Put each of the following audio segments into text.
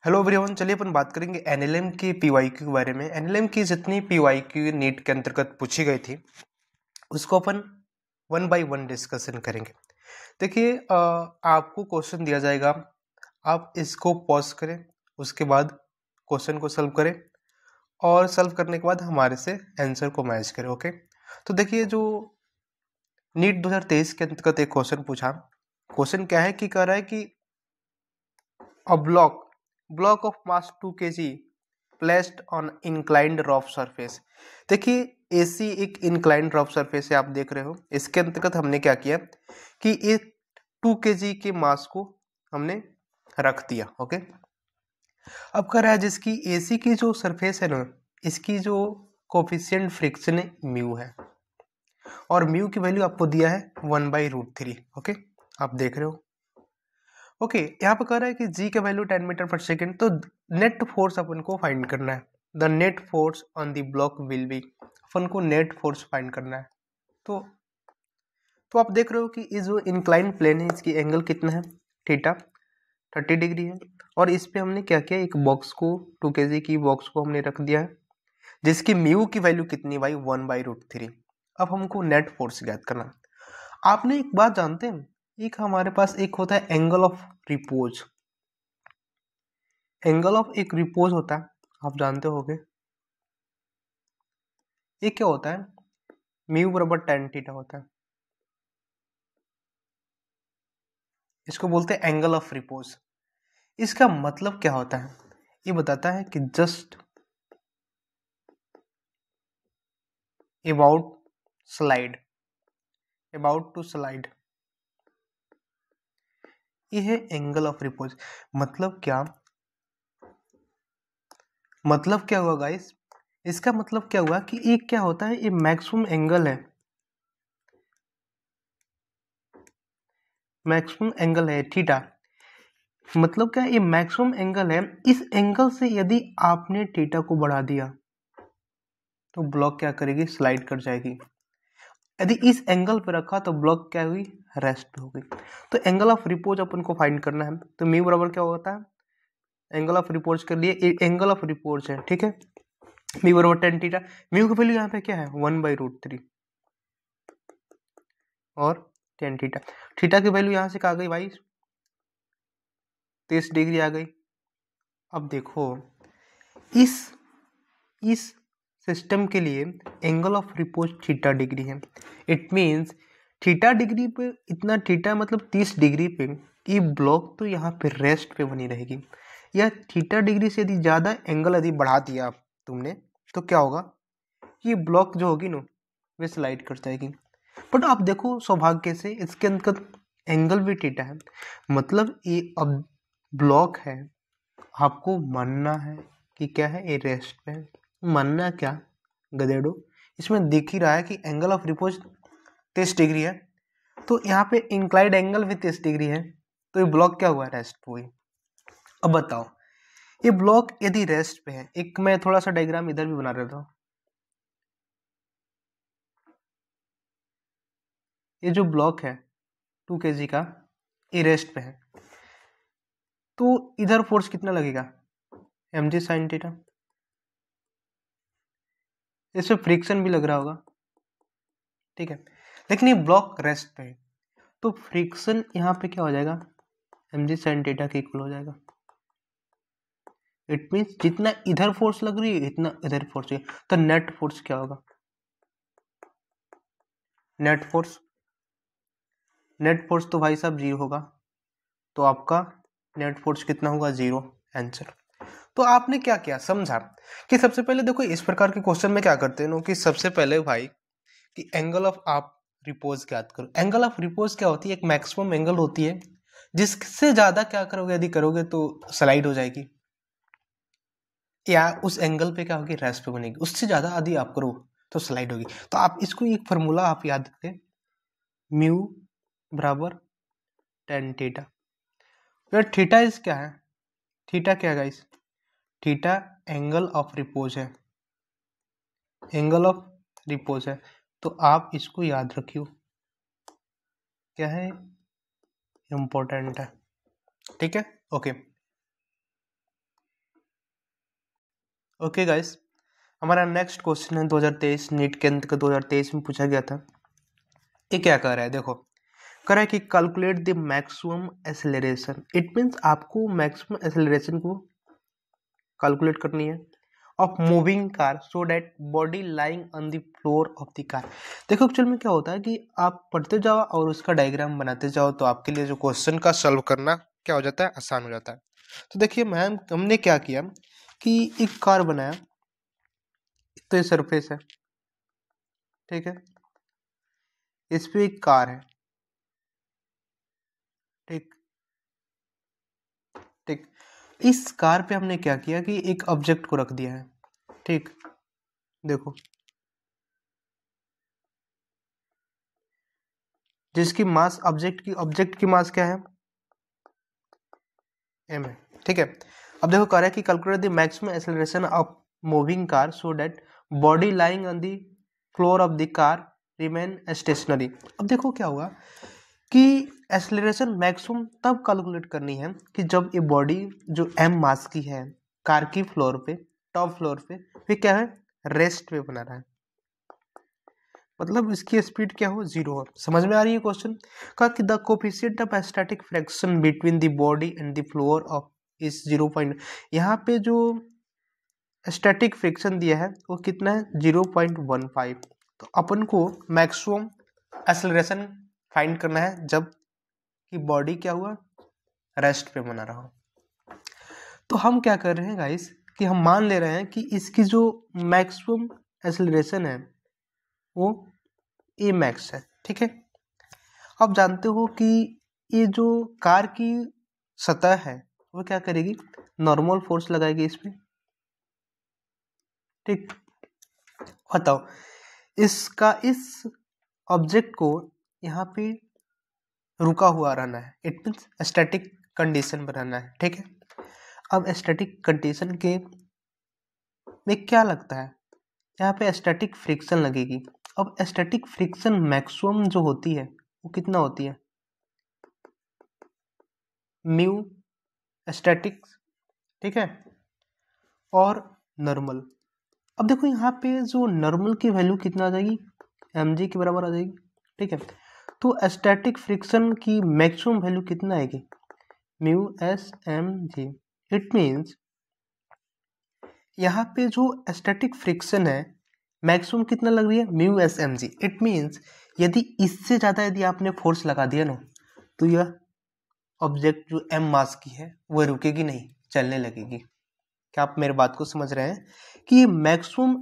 Hello everyone, चलिए अपन बात करेंगे एनएलएम की पीवाईक्यू के बारे में। एनएलएम की जितनी पीवाईक्यू नीट के अंतर्गत पूछी गई थी उसको अपन वन बाय वन डिस्कशन करेंगे। देखिए, आपको क्वेश्चन दिया जाएगा, आप इसको पॉज करें, उसके बाद क्वेश्चन को सॉल्व करें और सॉल्व करने के बाद हमारे से आंसर को मैच करें। ओके, तो देखिए, जो नीट 2023 के अंतर्गत एक क्वेश्चन पूछा। क्वेश्चन क्या है कि कह रहा है कि अ block of mass 2 kg placed on inclined rough surface। देखिए, AC एक inclined rough surface है, आप देख रहे हो। इसके अंतर्गत हमने क्या किया कि एक 2 kg के मास को हमने रख दिया। ओके, अब कह रहा है जिसकी AC की जो सरफेस है ना, इसकी जो कोफिशिएंट फ्रिक्शन है म्यू है और म्यू की वैल्यू आपको दिया है 1/√3। ओके, आप देख रहे हो। ओके, यहाँ पे कह रहा है कि जी का वैल्यू 10 मीटर पर सेकेंड, तो नेट फोर्स अपन को फाइंड करना है। The net force on the block will be, अपन को नेट फोर्स फाइंड करना है। तो आप देख रहे हो कि इस जो इंक्लाइन प्लेन है इसकी एंगल कितना है, थीटा 30 डिग्री है। और इस पे हमने क्या किया, एक बॉक्स को 2 kg की बॉक्स को हमने रख दिया है जिसकी म्यू की वैल्यू कितनी भाई 1/√3। अब हमको नेट फोर्स ज्ञात करना। आपने एक बात जानते हैं, एक हमारे पास एक होता है angle of repose. Angle of एक रिपोज होता है, आप जानते होगे। ये क्या होता है, म्यू बराबर tan थीटा होता है। इसको बोलते हैं एंगल ऑफ रिपोज। इसका मतलब क्या होता है, ये बताता है कि just about slide, about to slide, ये है एंगल ऑफ रिपोज। मतलब क्या, मतलब क्या हुआ गाइस, इसका मतलब क्या हुआ कि ये क्या होता है, ये मैक्सिमम एंगल है, मैक्सिमम एंगल है थीटा। मतलब क्या, ये मैक्सिमम एंगल है। इस एंगल से यदि आपने थीटा को बढ़ा दिया तो ब्लॉक क्या करेगी, स्लाइड कर जाएगी। यदि इस एंगल पे रखा तो ब्लॉक क्या हुई, रेस्ट पे हो गई। तो एंगल ऑफ रिपोज अपन को फाइंड करना है। तो म्यू बराबर क्या होता है, एंगल ऑफ रिपोज के लिए एंगल ऑफ रिपोज है, ठीक है। म्यू बराबर tan थीटा। म्यू की वैल्यू यहाँ पे क्या है 1/√3 और tan थीटा। थीटा की वैल्यू यहाँ से क्या आ गई भाई, 30 डिग्री आ गई। अब देखो, इस सिस्टम के लिए angle of repose theta degree है। इट मीन्स थीटा डिग्री पे, इतना थीटा मतलब 30 डिग्री पे ये ब्लॉक तो यहाँ पे रेस्ट पे बनी रहेगी। या थीटा डिग्री से यदि ज़्यादा एंगल यदि बढ़ा दिया तुमने तो क्या होगा, ये ब्लॉक जो होगी ना वे स्लाइड कर जाएगी। बट आप देखो, सौभाग्य से इसके अंदर एंगल भी थीटा है, मतलब ये अब ब्लॉक है। आपको मानना है कि क्या है, ये रेस्ट पे है। मानना क्या गधेड़ो, इसमें दिख ही रहा है कि एंगल ऑफ रिपोज 30 डिग्री है, तो यहाँ पे इंक्लाइड एंगल भी 30 डिग्री है। तो ये ब्लॉक क्या हुआ, रेस्ट पे हुई। अब बताओ, ये ब्लॉक यदि रेस्ट पे है, एक मैं थोड़ा सा डायग्राम इधर भी बना देता हूँ। ये जो ब्लॉक है 2 kg का, ये रेस्ट पे है, तो इधर फोर्स कितना लगेगा, mg sin थीटा। इसमें फ्रिक्शन भी लग रहा होगा, ठीक है। लेकिन ये ब्लॉक रेस्ट पे है, तो फ्रिक्शन यहाँ पे क्या हो जाएगा, mg sin थीटा के इक्वल हो जाएगा। इट मीन्स जितना इधर फोर्स लग रही है इतना इधर फोर्स है, तो नेट फोर्स क्या होगा, नेट फोर्स तो भाई साहब 0 होगा। तो आपका नेट फोर्स कितना होगा, 0 आंसर। तो आपने क्या किया, समझा कि सबसे पहले देखो, इस प्रकार के क्वेश्चन में क्या करते हैं कि सबसे पहले भाई कि एंगल ऑफ आप रिपोज ज्ञात करो। एंगल ऑफ रिपोज क्या होती है, एक मैक्सिमम एंगल होती है जिससे ज्यादा क्या करोगे, यदि करोगे तो स्लाइड हो जाएगी, या उस एंगल पे क्या होगी, रेस्ट पे बनेगी। उससे ज्यादा यदि आप करो तो स्लाइड होगी। तो आप इसको एक फॉर्मूला आप याद रखें, म्यू बराबर tan थीटा। फिर थीटा इज क्या है, थीटा क्या है guys, theta angle of repose है, एंगल ऑफ रिपोज है। तो आप इसको याद रखियो, क्या है, इंपॉर्टेंट है, ठीक है। ओके, ओके गाइस, हमारा नेक्स्ट क्वेश्चन है 2023 नीट के अंतर्गत 2023 में पूछा गया था। ये क्या कर रहा है, देखो कर रहा है कि calculate the maximum acceleration. It means आपको मैक्सिमम एक्सेलरेशन को कैलकुलेट करनी है of moving car so that body lying on the floor of the car. देखो एक्चुअल में क्या होता है कि आप पढ़ते जाओ और उसका डायग्राम बनाते जाओ तो आपके लिए जो क्वेश्चन का सॉल्व करना क्या हो जाता है, आसान हो जाता है। तो देखिए मैम, हमने क्या किया कि एक कार बनाया, तो ये सरफेस है, ठीक है, इस पे एक कार है, ठीक ठीक। इस कार पे हमने क्या किया कि एक ऑब्जेक्ट को रख दिया है, ठीक। देखो जिसकी मास ऑब्जेक्ट की मास क्या है, m है, ठीक है। अब देखो कह रहा है कि calculate the maximum acceleration of moving car so that body lying on the floor of the car remain stationery. अब देखो क्या हुआ कि एक्सेलरेशन मैक्सिमम तब कैलकुलेट करनी है कि जब ये बॉडी जो m मास की है कार की फ्लोर पे, टॉप फ्लोर पे, फिर क्या है, रेस्ट पे बना रहा है, मतलब इसकी स्पीड क्या हो, जीरो हो। समझ में आ रही है क्वेश्चन का कि the coefficient of static friction between the body and the floor of इस 0. यहाँ पे जो स्टैटिक फ्रिक्शन दिया है वो कितना है, 0.15। तो अपन को मैक्सिमम एक्सेलरेशन फाइंड करना है जब कि बॉडी क्या हुआ, रेस्ट पे बना रहा हो। तो हम क्या कर रहे हैं गाइस कि हम मान ले रहे हैं कि इसकी जो मैक्सिमम एक्सेलरेशन है वो ए मैक्स है, ठीक है। आप जानते हो कि ये जो कार की सतह है वो क्या करेगी, नॉर्मल फोर्स लगाएगी इस पे, ठीक। बताओ इसका इस ऑब्जेक्ट को यहाँ पे रुका हुआ रहना है, इट मीन्स स्टैटिक कंडीशन बनाना है, ठीक है। अब स्टैटिक कंडीशन के में क्या लगता है, यहाँ पे स्टैटिक फ्रिक्शन लगेगी। अब स्टैटिक फ्रिक्शन मैक्सिमम जो होती है वो कितना होती है, म्यू स्टैटिक, ठीक है, और नॉर्मल। अब देखो यहाँ पे जो नॉर्मल की वैल्यू कितना आ जाएगी, mg के बराबर आ जाएगी, ठीक है। तो स्टैटिक फ्रिक्शन की मैक्सिमम वैल्यू कितना आएगी, mu S M G. It means यहाँ पे जो स्टैटिक फ्रिक्शन है मैक्सिमम कितना लग रही है, mu S M G. It means यदि इससे ज़्यादा यदि आपने फोर्स लगा दिया ना तो यह ऑब्जेक्ट जो m मास की है वह रुकेगी नहीं, चलने लगेगी। क्या आप मेरे बात को समझ रहे हैं कि ये मैक्सिमम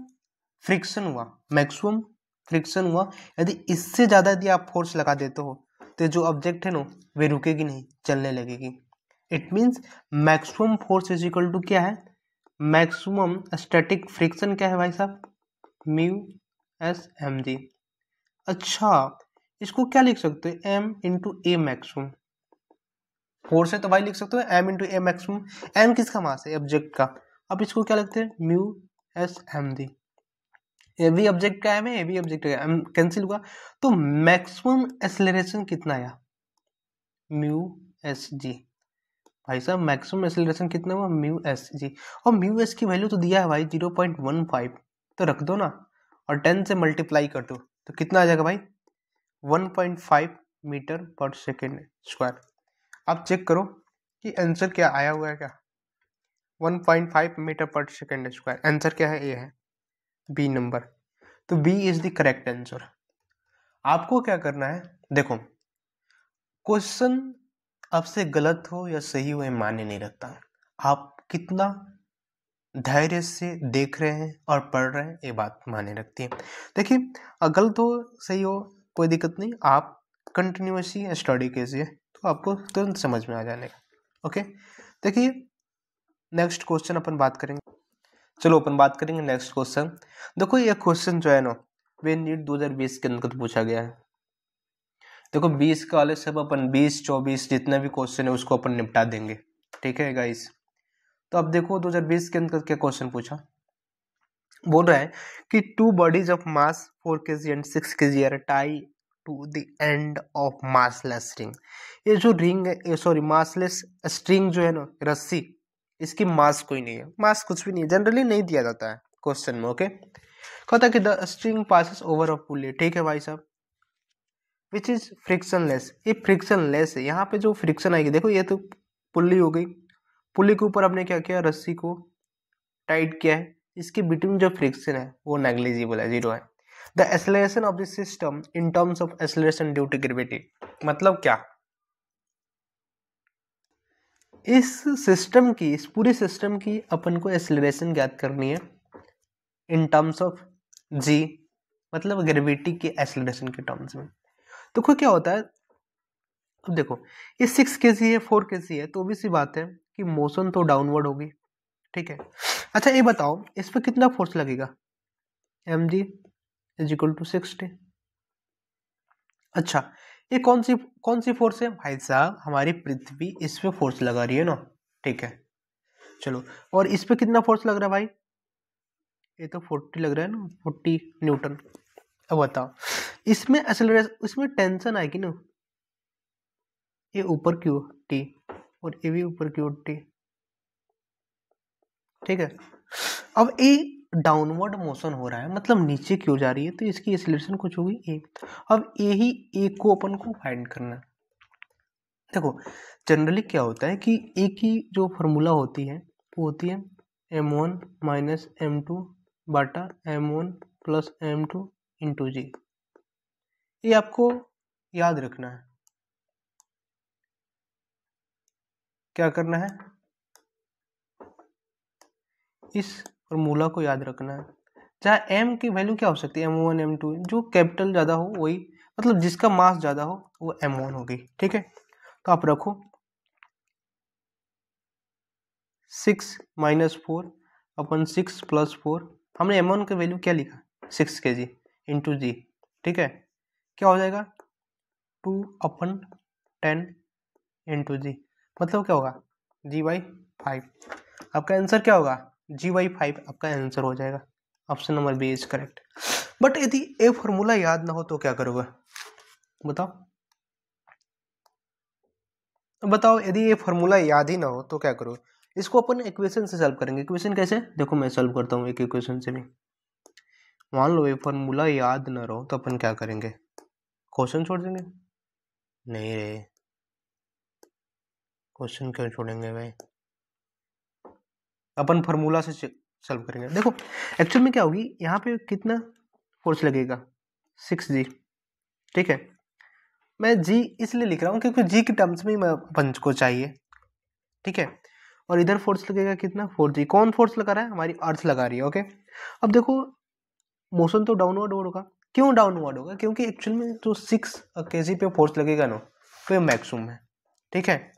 फ्रिक्शन हुआ, मैक्सिमम फ्रिक्शन हुआ, यदि इससे ज़्यादा यदि आप फोर्स लगा देते हो तो जो ऑब्जेक्ट है ना वे रुकेगी नहीं, चलने लगेगी। It means maximum force is equal to क्या है, मैक्सिमम स्टैटिक फ्रिक्शन क्या है भाई साहब, म्यू एस एम जी। अच्छा इसको क्या लिख सकते हैं, m इंटू ए मैक्सिमम, फोर्स है तो भाई लिख सकते हो m इंटू ए मैक्सिमम। m किसका मास है, ऑब्जेक्ट का। अब इसको क्या लिखते हैं, म्यू एस एम जी। ए भी ऑब्जेक्ट का है, ए भी ऑब्जेक्ट का m कैंसिल हुआ, तो मैक्सिमम एक्सेलरेशन कितना आया, म्यू एस जी। भाई साहब मैक्सिमम एक्सेलरेशन कितना हुआ, म्यू एस जी। और म्यू एस की वैल्यू तो दिया है भाई 0.15, तो रख दो ना और 10 से मल्टीप्लाई कर दो तो कितना आ जाएगा भाई, 1.5 मीटर पर सेकेंड स्क्वायर। आप चेक करो कि आंसर क्या आया हुआ है, क्या 1.5 मीटर पर सेकेंड स्क्वायर। आंसर क्या है, ए है, बी नंबर। तो B is the correct answer. आपको क्या करना है, देखो क्वेश्चन आपसे गलत हो या सही हो ये मायने नहीं रखता, आप कितना धैर्य से देख रहे हैं और पढ़ रहे हैं ये बात मायने रखती है। देखिए गलत हो सही हो कोई दिक्कत नहीं, आप कंटिन्यूसली स्टडी कीजिए तो आपको तुरंत समझ में आ जाने का। ओके देखिए नेक्स्ट क्वेश्चन अपन बात करेंगे, चलो अपन बात करेंगे नेक्स्ट क्वेश्चन। देखो ये क्वेश्चन जो है ना वे नीट 2020 के अंतर्गत पूछा गया है। देखो 20 का वाले सब अपन 20 24 जितना भी क्वेश्चन है उसको अपन निपटा देंगे, ठीक है गाइस। तो अब देखो 2020 के अंतर्गत क्या क्वेश्चन पूछा, बोल रहा है कि two bodies of mass 4 kg and 6 kg are tie to the end of massless ring. ये जो रिंग है, सॉरी मासलेस स्ट्रिंग जो है ना, रस्सी, इसकी मास कोई नहीं है, मास कुछ भी नहीं है, जनरली नहीं दिया जाता है क्वेश्चन में। ओके, कहता है कि the string passes over a pulley, ठीक है भाई साहब, विच इज फ्रिक्शनलेस, ये फ्रिक्शनलेस है। यहाँ पे जो फ्रिक्शन आएगी, देखो ये तो पुल्ली हो गई, पुल्ली के ऊपर आपने क्या किया, रस्सी को टाइट किया है, इसके बिटवीन जो फ्रिक्शन है वो नेग्लिजिबल है, जीरो है। The acceleration of the system in terms of acceleration due to gravity, मतलब क्या, इस सिस्टम की, इस पूरे सिस्टम की अपन को एक्सेलरेशन ज्ञात करनी है इन टर्म्स ऑफ जी, मतलब ग्रेविटी के एक्सेलरेशन के टर्म्स में। तो क्या होता है, अब देखो ये 6 kg है, 4 kg है, तो भी सी बात है कि मोशन तो डाउनवर्ड होगी, ठीक है। अच्छा ये बताओ इस पर कितना फोर्स लगेगा, mg इज इक्वल टू 60। अच्छा ये कौन सी फोर्स है भाई साहब, हमारी पृथ्वी इस पे फोर्स लगा रही है ना, ठीक है। चलो और इस पे कितना फोर्स लग रहा है भाई, ये तो 40 लग रहा है ना, 40 न्यूटन। अब बताओ इसमें एक्सेलरेशन, इसमें टेंशन आएगी ना, ये ऊपर की ओर टी और ये भी ऊपर की ओर टी, ठीक है। अब ये डाउनवर्ड मोशन हो रहा है, मतलब नीचे की ओर जा रही है, तो इसकी एक्सेलरेशन कुछ होगी ए। अब यही ए को अपन को फाइंड करना है। देखो जनरली क्या होता है कि ए की जो फॉर्मूला होती है वो होती है m1 माइनस m2 बाटा m1 प्लस m2 इंटू जी। ये आपको याद रखना है, क्या करना है, इस फॉर्मूला को याद रखना है। जहाँ m की वैल्यू क्या हो सकती है, m1 m2, जो कैपिटल ज़्यादा हो वही, मतलब जिसका मास ज़्यादा हो वो m1 होगी, ठीक है। तो आप रखो 6 माइनस 4 अपन 6 प्लस 4, हमने m1 की वैल्यू क्या लिखा 6 kg इंटू जी, ठीक है। क्या हो जाएगा 2/10 इंटू जी, मतलब क्या होगा g/5। आपका आंसर क्या होगा, g/5 आपका आंसर हो जाएगा। Option number B is correct. But यदि ये फॉर्मूला याद ना हो तो क्या करोगे, बताओ बताओ, यदि ये फॉर्मूला याद ही ना हो तो क्या करो। इसको अपन इक्वेशन से सॉल्व करेंगे। इक्वेशन कैसे, देखो मैं सॉल्व करता हूँ एक इक्वेशन से भी। मान लो ये फॉर्मूला याद ना रहो तो अपन क्या करेंगे, क्वेश्चन छोड़ देंगे, नहीं रे क्वेश्चन क्यों छोड़ेंगे भाई, अपन फॉर्मूला से सॉल्व करेंगे। देखो एक्चुअल में क्या होगी, यहाँ पे कितना फोर्स लगेगा 6g, ठीक है। मैं g इसलिए लिख रहा हूँ क्योंकि g के टर्म्स में मैं पंच को चाहिए, ठीक है। और इधर फोर्स लगेगा कितना 4g, कौन फोर्स लगा रहा है, हमारी अर्थ लगा रही है, ओके। अब देखो मोशन तो डाउनवर्ड होगा, क्यों डाउनवर्ड होगा, क्योंकि एक्चुअल में जो 6 kg पे फोर्स लगेगा ना तो ये मैक्सिमम है, ठीक है,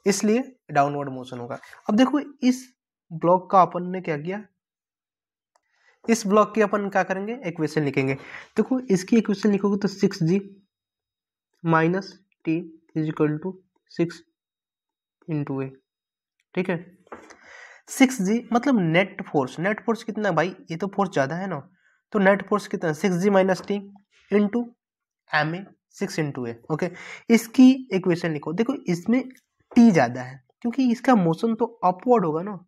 इसलिए डाउनवर्ड मोशन होगा। अब देखो इस ब्लॉक का अपन ने क्या किया, इस ब्लॉक की अपन क्या करेंगे, इक्वेशन लिखेंगे। देखो इसकी इक्वेशन लिखोगे तो 6g minus T is equal to 6 into a, ठीक है। 6g मतलब नेट फोर्स कितना है भाई, ये तो फोर्स ज्यादा है ना, तो नेट फोर्स कितना है 6g minus T into M A 6 into A, okay. इसकी इक्वेशन लिखो, देखो इसमें टी ज्यादा है क्योंकि इसका मोशन तो अपवर्ड होगा ना,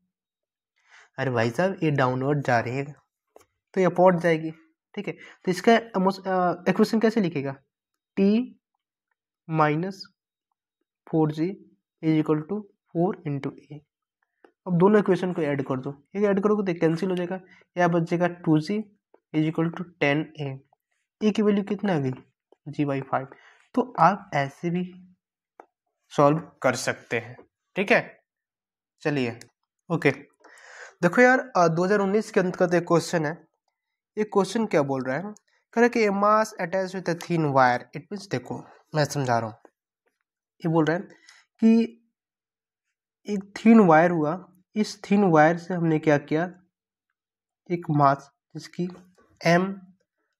अरे भाई साहब ये डाउनवर्ड जा रही है तो ये अपवर्ड जाएगी, ठीक है। तो इसका इक्वेशन कैसे लिखेगा, T minus 4g is equal to 4 into a. अब दोनों इक्वेशन को ऐड कर दो, ये ऐड करोगे तो कैंसिल हो जाएगा, या बचेगा 2g is equal to 10a। ए की वैल्यू कितना आ गई g/5। तो आप ऐसे भी सॉल्व कर सकते हैं, ठीक है। चलिए ओके, देखो यार 2019 के अंतर्गत एक क्वेश्चन है। ये क्वेश्चन क्या बोल रहा है, कह रहा है कि मास attach with a thin wire, it means देखो मैं समझा रहा हूँ, ये बोल रहा है कि एक थिन वायर हुआ, इस थिन वायर से हमने क्या किया, एक मास जिसकी m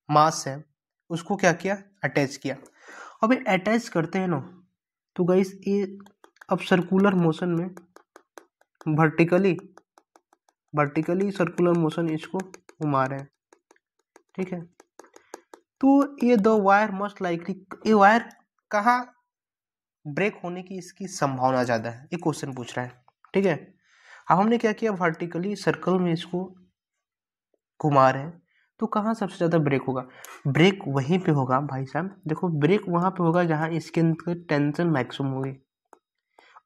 मास है उसको क्या किया, अटैच किया। अब ये अटैच करते हैं ना तो गाइस ये अब सर्कुलर मोशन में वर्टिकली सर्कुलर मोशन इसको घुमा रहे हैं, ठीक है। तो ये द वायर मस्ट लाइकली, ये वायर कहाँ ब्रेक होने की इसकी संभावना ज्यादा है, ये क्वेश्चन पूछ रहा है, ठीक है। अब हमने क्या किया, वर्टिकली सर्कल में इसको घुमा रहे हैं, तो कहाँ सबसे ज़्यादा ब्रेक होगा? ब्रेक वहीं पे होगा भाई साहब, देखो ब्रेक वहाँ पे होगा जहाँ इसके अंदर टेंशन मैक्सिमम होगी।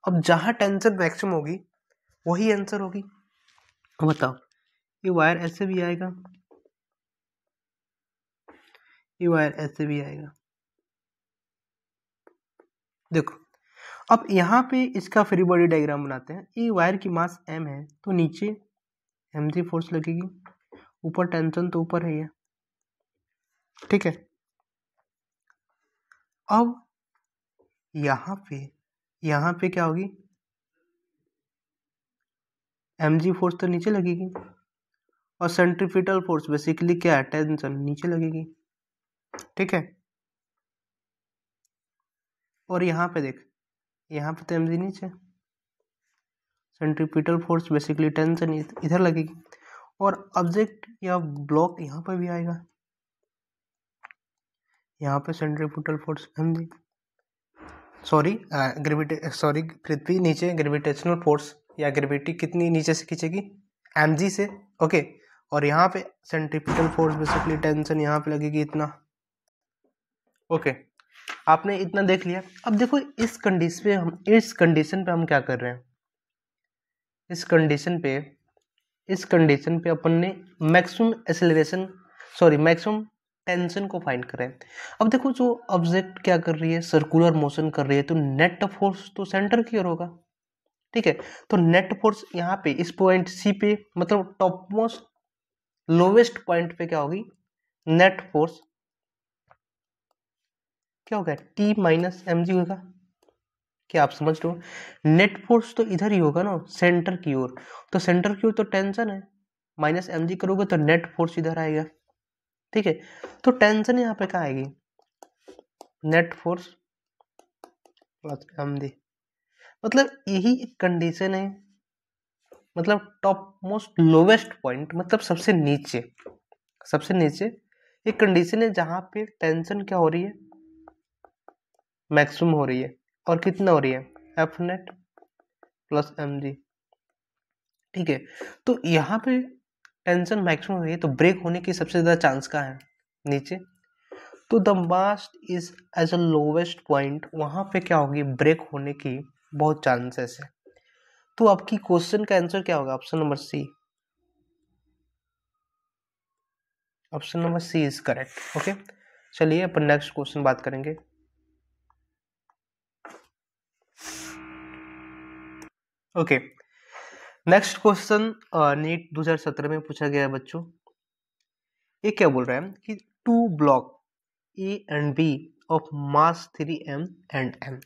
अब जहाँ टेंशन मैक्सिमम होगी वही आंसर होगी। बताओ, ये वायर ऐसे भी आएगा, ये वायर ऐसे भी आएगा। देखो अब यहाँ पे इसका फ्री बॉडी डायग्राम बनाते हैं। ये वायर की मास m है, तो नीचे mg फोर्स लगेगी, ऊपर टेंशन तो ऊपर है ये, ठीक है। अब यहाँ पे क्या होगी, mg फोर्स तो नीचे लगेगी, और सेंट्रीफ्यूगल फोर्स बेसिकली क्या है, टेंशन नीचे लगेगी, ठीक है। और यहाँ पे देख, यहाँ पे तो mg नीचे, सेंट्रीफ्यूगल फोर्स बेसिकली टेंशन इधर लगेगी, और ऑब्जेक्ट या ब्लॉक यहाँ पर भी आएगा, यहाँ पे सेंट्रीफ्यूगल फोर्स mg, सॉरी पृथ्वी नीचे ग्रेविटेशनल फोर्स या ग्रेविटी कितनी नीचे से खींचेगी, mg से, ओके। और यहाँ पे सेंट्रीफ्यूगल फोर्स बेसिकली टेंशन यहाँ पे लगेगी इतना, ओके। आपने इतना देख लिया। अब देखो इस कंडीशन पे हम क्या कर रहे हैं, इस कंडीशन पे अपन ने मैक्सिमम टेंशन को फाइंड करें। अब देखो जो ऑब्जेक्ट क्या कर रही है, सर्कुलर मोशन कर रही है, तो नेट फोर्स तो सेंटर की ओर होगा, ठीक है। तो नेट फोर्स यहाँ पे इस पॉइंट सी पे, मतलब टॉप मोस्ट लोवेस्ट पॉइंट पे क्या होगी, नेट फोर्स क्या होगा, T माइनस mg होगा। क्या आप समझ रहे हो? नेट फोर्स तो इधर ही होगा ना, सेंटर की ओर, तो सेंटर की ओर तो टेंशन है, माइनस mg करोगे तो नेट फोर्स इधर आएगा, ठीक है। तो टेंशन यहाँ पे क्या आएगी, नेट फोर्स प्लस mg, मतलब यही कंडीशन है, मतलब टॉप मोस्ट लोवेस्ट पॉइंट, मतलब सबसे नीचे एक कंडीशन है जहां पे टेंशन क्या हो रही है, मैक्सिमम हो रही है, और कितना हो रही है, एफ नेट प्लस mg, ठीक है। तो यहाँ पे टेंशन मैक्सिमम हो रही है, तो ब्रेक होने की सबसे ज्यादा चांस कहाँ है, नीचे। तो the mass is as a lowest point, वहां पे क्या होगी, ब्रेक होने की बहुत चांसेस है। तो आपकी क्वेश्चन का आंसर क्या होगा, option number C, option number C is correct, okay. चलिए अपन नेक्स्ट क्वेश्चन बात करेंगे। ओके, नेक्स्ट क्वेश्चन नीट 2017 में पूछा गया है बच्चों। ये क्या बोल रहा है कि two block A and B of mass 3m and m,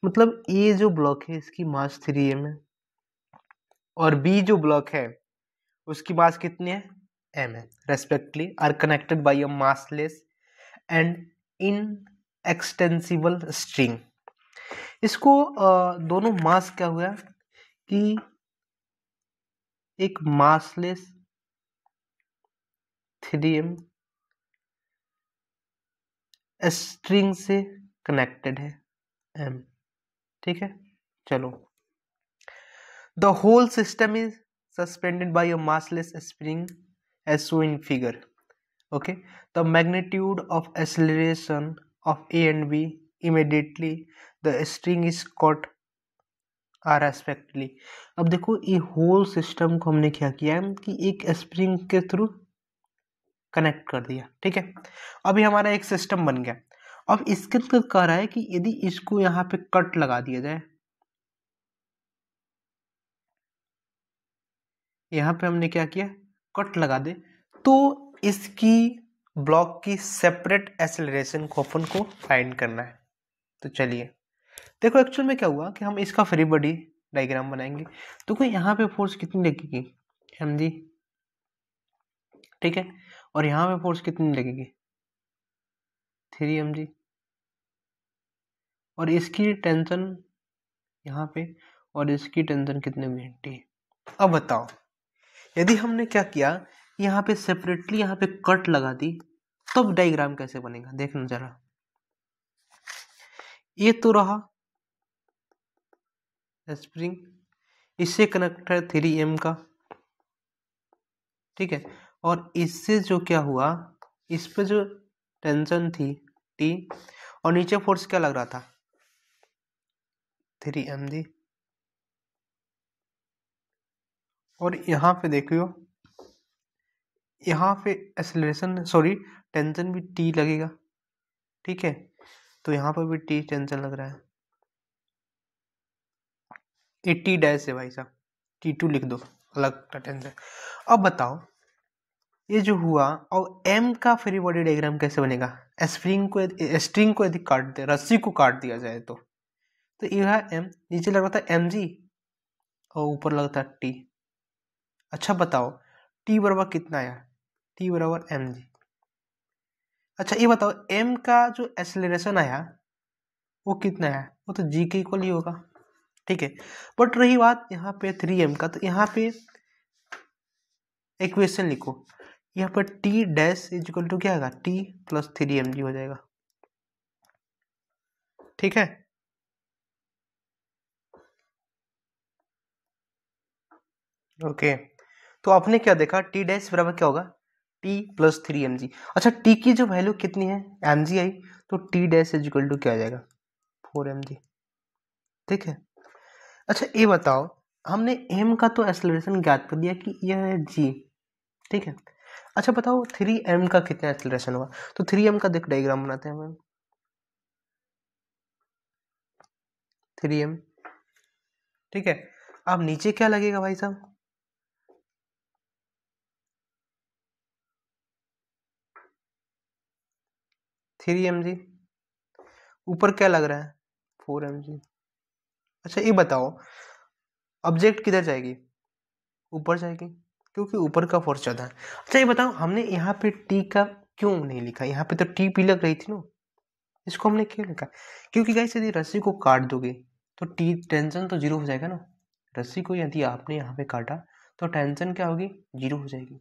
मतलब ए जो ब्लॉक है इसकी मास 3m है, और बी जो ब्लॉक है उसकी मास कितनी है, m है, respectively are connected by a massless and inextensible string. इसको दोनों मास क्या हुआ कि एक मासलेस 3m स्ट्रिंग से कनेक्टेड है m, ठीक है। चलो, the whole system is suspended by a massless spring as shown in figure, okay। The magnitude of acceleration of A and B immediately the string is caught are respectively। अब देखो ये whole system को हमने क्या किया है कि एक स्प्रिंग के थ्रू कनेक्ट कर दिया, ठीक है। अभी हमारा एक सिस्टम बन गया। अब इसके अंदर कह रहा है कि यदि इसको यहाँ पे कट लगा दिया जाए, यहाँ पे हमने क्या किया, कट लगा दे, तो इसकी ब्लॉक की सेपरेट एक्सेलरेशन को अपन को फाइंड करना है। तो चलिए देखो एक्चुअल में क्या हुआ कि हम इसका फ्री बॉडी डायग्राम बनाएंगे। तो कोई यहाँ पे फोर्स कितनी लगेगी, mg, ठीक है। और यहाँ पे फोर्स कितनी लगेगी, 3mg, और इसकी टेंशन यहाँ पे, और इसकी टेंशन कितने मिनट। अब बताओ यदि हमने क्या किया, यहाँ पे सेपरेटली यहाँ पे कट लगा दी, तब डायग्राम कैसे बनेगा, देखना जरा। ये तो रहा स्प्रिंग, इससे कनेक्ट है 3m का, ठीक है। और इससे जो क्या हुआ, इस पे जो टेंशन थी T, और नीचे फोर्स क्या लग रहा था 3mg। और यहाँ पे देखियो, यहाँ पे एक्सेलरेशन सॉरी टेंशन भी T लगेगा, ठीक है। तो यहाँ पर भी T टेंशन लग रहा है, 80 डैश है भाई साहब, T2 लिख दो अलग टेंशन। अब बताओ ये जो हुआ, और M का फ्री बॉडी डायग्राम कैसे बनेगा, स्ट्रिंग को यदि काट दे, रस्सी को काट दिया जाए तो यह M नीचे लग रहा था mg और ऊपर लगता है T। अच्छा बताओ T बराबर कितना आया, T बराबर mg। अच्छा ये बताओ M का जो एक्सेलरेशन आया वो कितना है, वो तो g के इक्वल ही होगा, ठीक है। बट रही बात यहाँ पे 3m का, तो यहाँ पे इक्वेशन लिखो, यहाँ पर T dash is equal to क्या आएगा, T प्लस 3mg हो जाएगा, ठीक है। ओके तो आपने क्या देखा, T डैश बराबर क्या होगा, T प्लस 3mg। अच्छा T की जो वैल्यू कितनी है mg आई, तो T dash is equal to क्या आ जाएगा 4mg, ठीक है। अच्छा ये बताओ हमने m का तो एक्सेलरेशन ज्ञात कर दिया कि यह है g, ठीक है। अच्छा बताओ 3m का कितना एक्सेलरेशन होगा, तो 3m का देख डायग्राम बनाते हैं हम, 3m, ठीक है। अब नीचे क्या लगेगा भाई साहब, 3mg, ऊपर क्या लग रहा है 4mg। अच्छा ये बताओ ऑब्जेक्ट किधर जाएगी, ऊपर जाएगी, क्योंकि ऊपर का फोर्स ज्यादा है। अच्छा ये बताओ हमने यहाँ पे टी का क्यों नहीं लिखा, यहाँ पे तो टी पी लग रही थी ना, इसको हमने क्यों लिखा, क्योंकि गाइस यदि रस्सी को काट दोगे तो टी टेंशन तो जीरो हो जाएगा ना, रस्सी को यदि आपने यहाँ पे काटा तो टेंशन क्या होगी, जीरो हो जाएगी।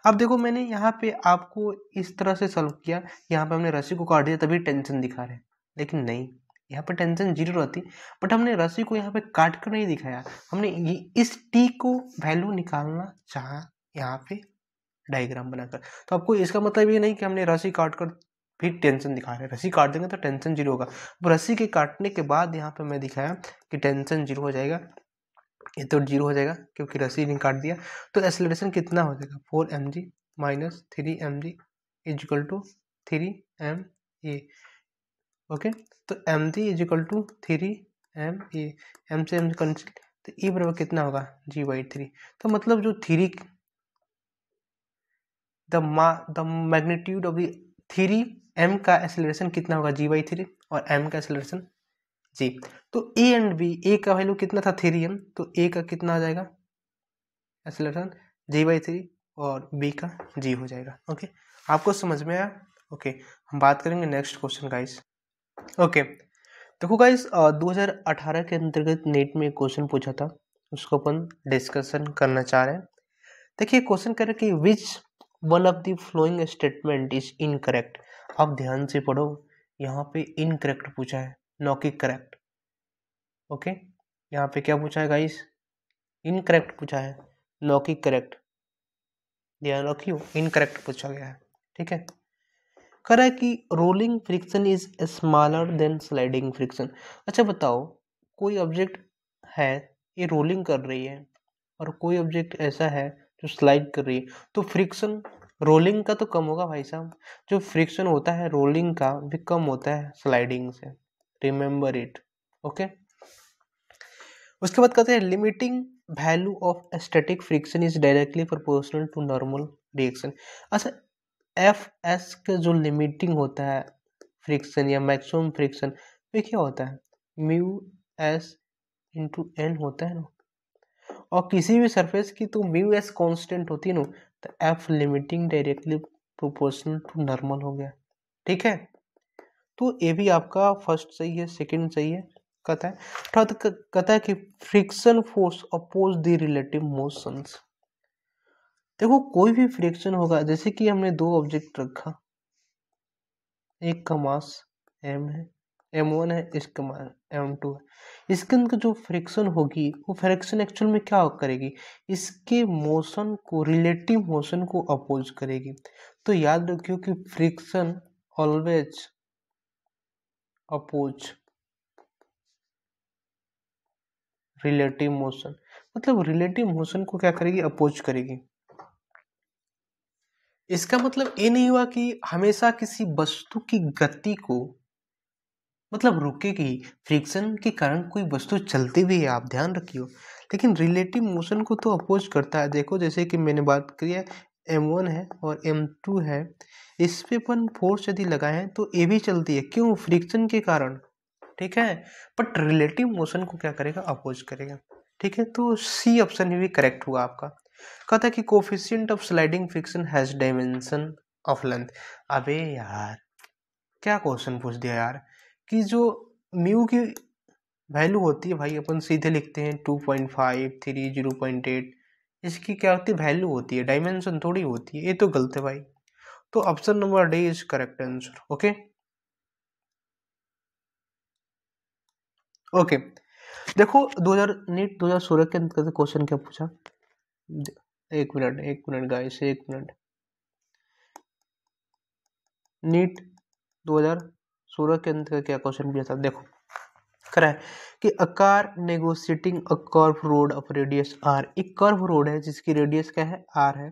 अब देखो मैंने यहाँ पे आपको इस तरह से सॉल्व किया, यहाँ पे हमने रस्सी को काट दिया तभी टेंशन दिखा रहे, लेकिन नहीं, यहाँ पे टेंशन जीरो रहती, बट हमने रस्सी को यहाँ पे काट कर नहीं दिखाया, हमने ये इस टी को वैल्यू निकालना चाहा यहाँ पे डायग्राम बनाकर। तो आपको इसका मतलब ये नहीं कि हमने रस्सी काट कर फिर टेंशन दिखा रहे हैं, रस्सी काट देंगे तो टेंशन जीरो होगा, रस्सी के काटने के बाद यहाँ पे मैं दिखाया कि टेंशन जीरो हो जाएगा, ये तो जीरो हो जाएगा क्योंकि रस्सी ने काट दिया। तो एक्सेलरेशन कितना हो जाएगा 4mg minus 3mg is equal to 3ma, okay. तो mg is equal to 3ma, m से m कैंसिल, तो e बराबर कितना होगा g/3। तो मतलब जो द मैग्नीट्यूड ऑफ 3m का एक्सेलरेशन कितना होगा g/3 और m का एक्सेलरेशन जी। तो a एंड b, a का वैल्यू कितना था 3m, तो a का कितना आ जाएगा एक्सेलरेशन g/3 और b का g हो जाएगा, ओके। आपको समझ में आया, ओके। हम बात करेंगे नेक्स्ट क्वेश्चन गाइस, ओके। देखो गाइस 2018 के अंतर्गत नेट में क्वेश्चन पूछा था, उसको अपन डिस्कशन करना चाह रहे हैं। देखिए क्वेश्चन कह रहे कि which one of the following statement is incorrect. आप ध्यान से पढ़ो, यहाँ पे इनकरेक्ट पूछा है, नो कि करेक्ट, ओके। यहाँ पे क्या पूछा है गाइस, इनकरेक्ट पूछा है, नो कि करेक्ट, ध्यान रखियो इनकरेक्ट पूछा गया है, ठीक है। कह रहा है कि rolling friction is smaller than sliding friction. अच्छा बताओ कोई ऑब्जेक्ट है ये रोलिंग कर रही है और कोई ऑब्जेक्ट ऐसा है जो स्लाइड कर रही है, तो फ्रिक्शन रोलिंग का तो कम होगा भाई साहब, जो फ्रिक्शन होता है रोलिंग का भी कम होता है स्लाइडिंग से, रिमेंबर इट, ओके। उसके बाद कहते हैं limiting value of static friction is directly proportional to normal reaction. अच्छा एफ एस का जो लिमिटिंग होता है फ्रिक्शन या मैक्सिमम फ्रिक्शन वे क्या होता है, म्यू एस इंटू एन होता है ना, और किसी भी सरफेस की तो म्यू एस कॉन्स्टेंट होती है ना, तो F limiting directly proportional to normal हो गया, ठीक है। तो ये भी आपका फर्स्ट सही है, सेकंड सही है। कहता है कि friction force oppose the relative motions. देखो कोई भी फ्रिक्शन होगा, जैसे कि हमने दो ऑब्जेक्ट रखा, एक का मास m है m1 है, इसका m2 है। इसके अंदर जो फ्रिक्शन होगी वो फ्रिक्शन एक्चुअल में क्या करेगी, इसके मोशन को, रिलेटिव मोशन को अपोज करेगी। तो याद रखियो कि friction always oppose relative motion, मतलब रिलेटिव मोशन को क्या करेगी, अपोज करेगी। इसका मतलब ये नहीं हुआ कि हमेशा किसी वस्तु की गति को, मतलब रुकेगी, फ्रिक्शन के कारण कोई वस्तु चलती भी है, आप ध्यान रखियो, लेकिन रिलेटिव मोशन को तो अपोज करता है। देखो जैसे कि मैंने बात करी है, m1 है और m2 है, इस पे अपन फोर्स यदि लगाए हैं तो ये भी चलती है, क्यों, फ्रिक्शन के कारण, ठीक है, बट रिलेटिव मोशन को क्या करेगा, अपोज करेगा। ठीक है, तो सी ऑप्शन भी करेक्ट हुआ आपका। कहता है कि coefficient of sliding friction has dimension of length. अबे यार क्या क्वेश्चन पूछ दिया यार, कि जो म्यू की वैल्यू होती है भाई, अपन सीधे लिखते हैं 2.5, 3, 0.8, इसकी क्या होती है, वैल्यू होती है, डायमेंशन थोड़ी होती है, ये तो गलत है भाई। तो option number D is correct answer. Okay okay, देखो 2000 नीट 2016 के अंतर्गत क्वेश्चन क्या पूछा, एक मिनट गाइस, एक मिनट। नीट 2016 के अंतर्गत क्या क्वेश्चन पूछा था, देखो करा है कि a car negotiating a curve road of radius R, एक कर्व रोड है जिसकी रेडियस क्या है, आर है।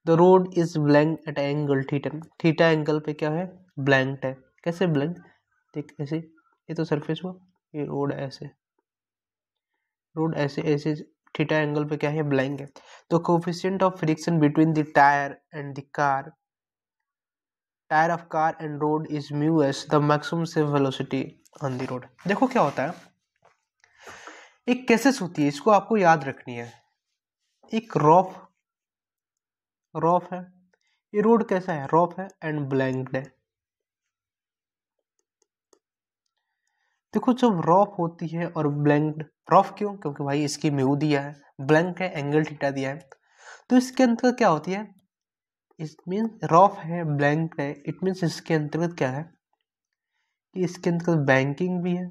The road is blank at angle theta, theta angle पे क्या है, ब्लैंक है। कैसे ब्लैंक, देख ऐसे, ये तो सरफेस हुआ, ये रोड ऐसे, रोड ऐसे ऐसे, थीटा एंगल पे क्या है, ब्लैंक है। तो coefficient of friction between the tyre and the car, tyre of car and road is mu S, the maximum safe velocity on the road. देखो क्या होता है, एक केसेस होती है, इसको आपको याद रखनी है। एक रॉफ है, ये रोड कैसा है, रॉफ है एंड ब्लैंक्ड है। देखो जब रॉफ होती है और ब्लैंक्ड, रॉफ क्यों, क्योंकि भाई इसकी म्यू दिया है, ब्लैंक है एंगल थीटा दिया है, तो इसके अंतर्गत क्या होती है, इट मीन्स रॉफ है, ब्लैंक है, इट मीन्स इसके अंतर्गत क्या है, कि इसके अंतर्गत बैंकिंग भी है।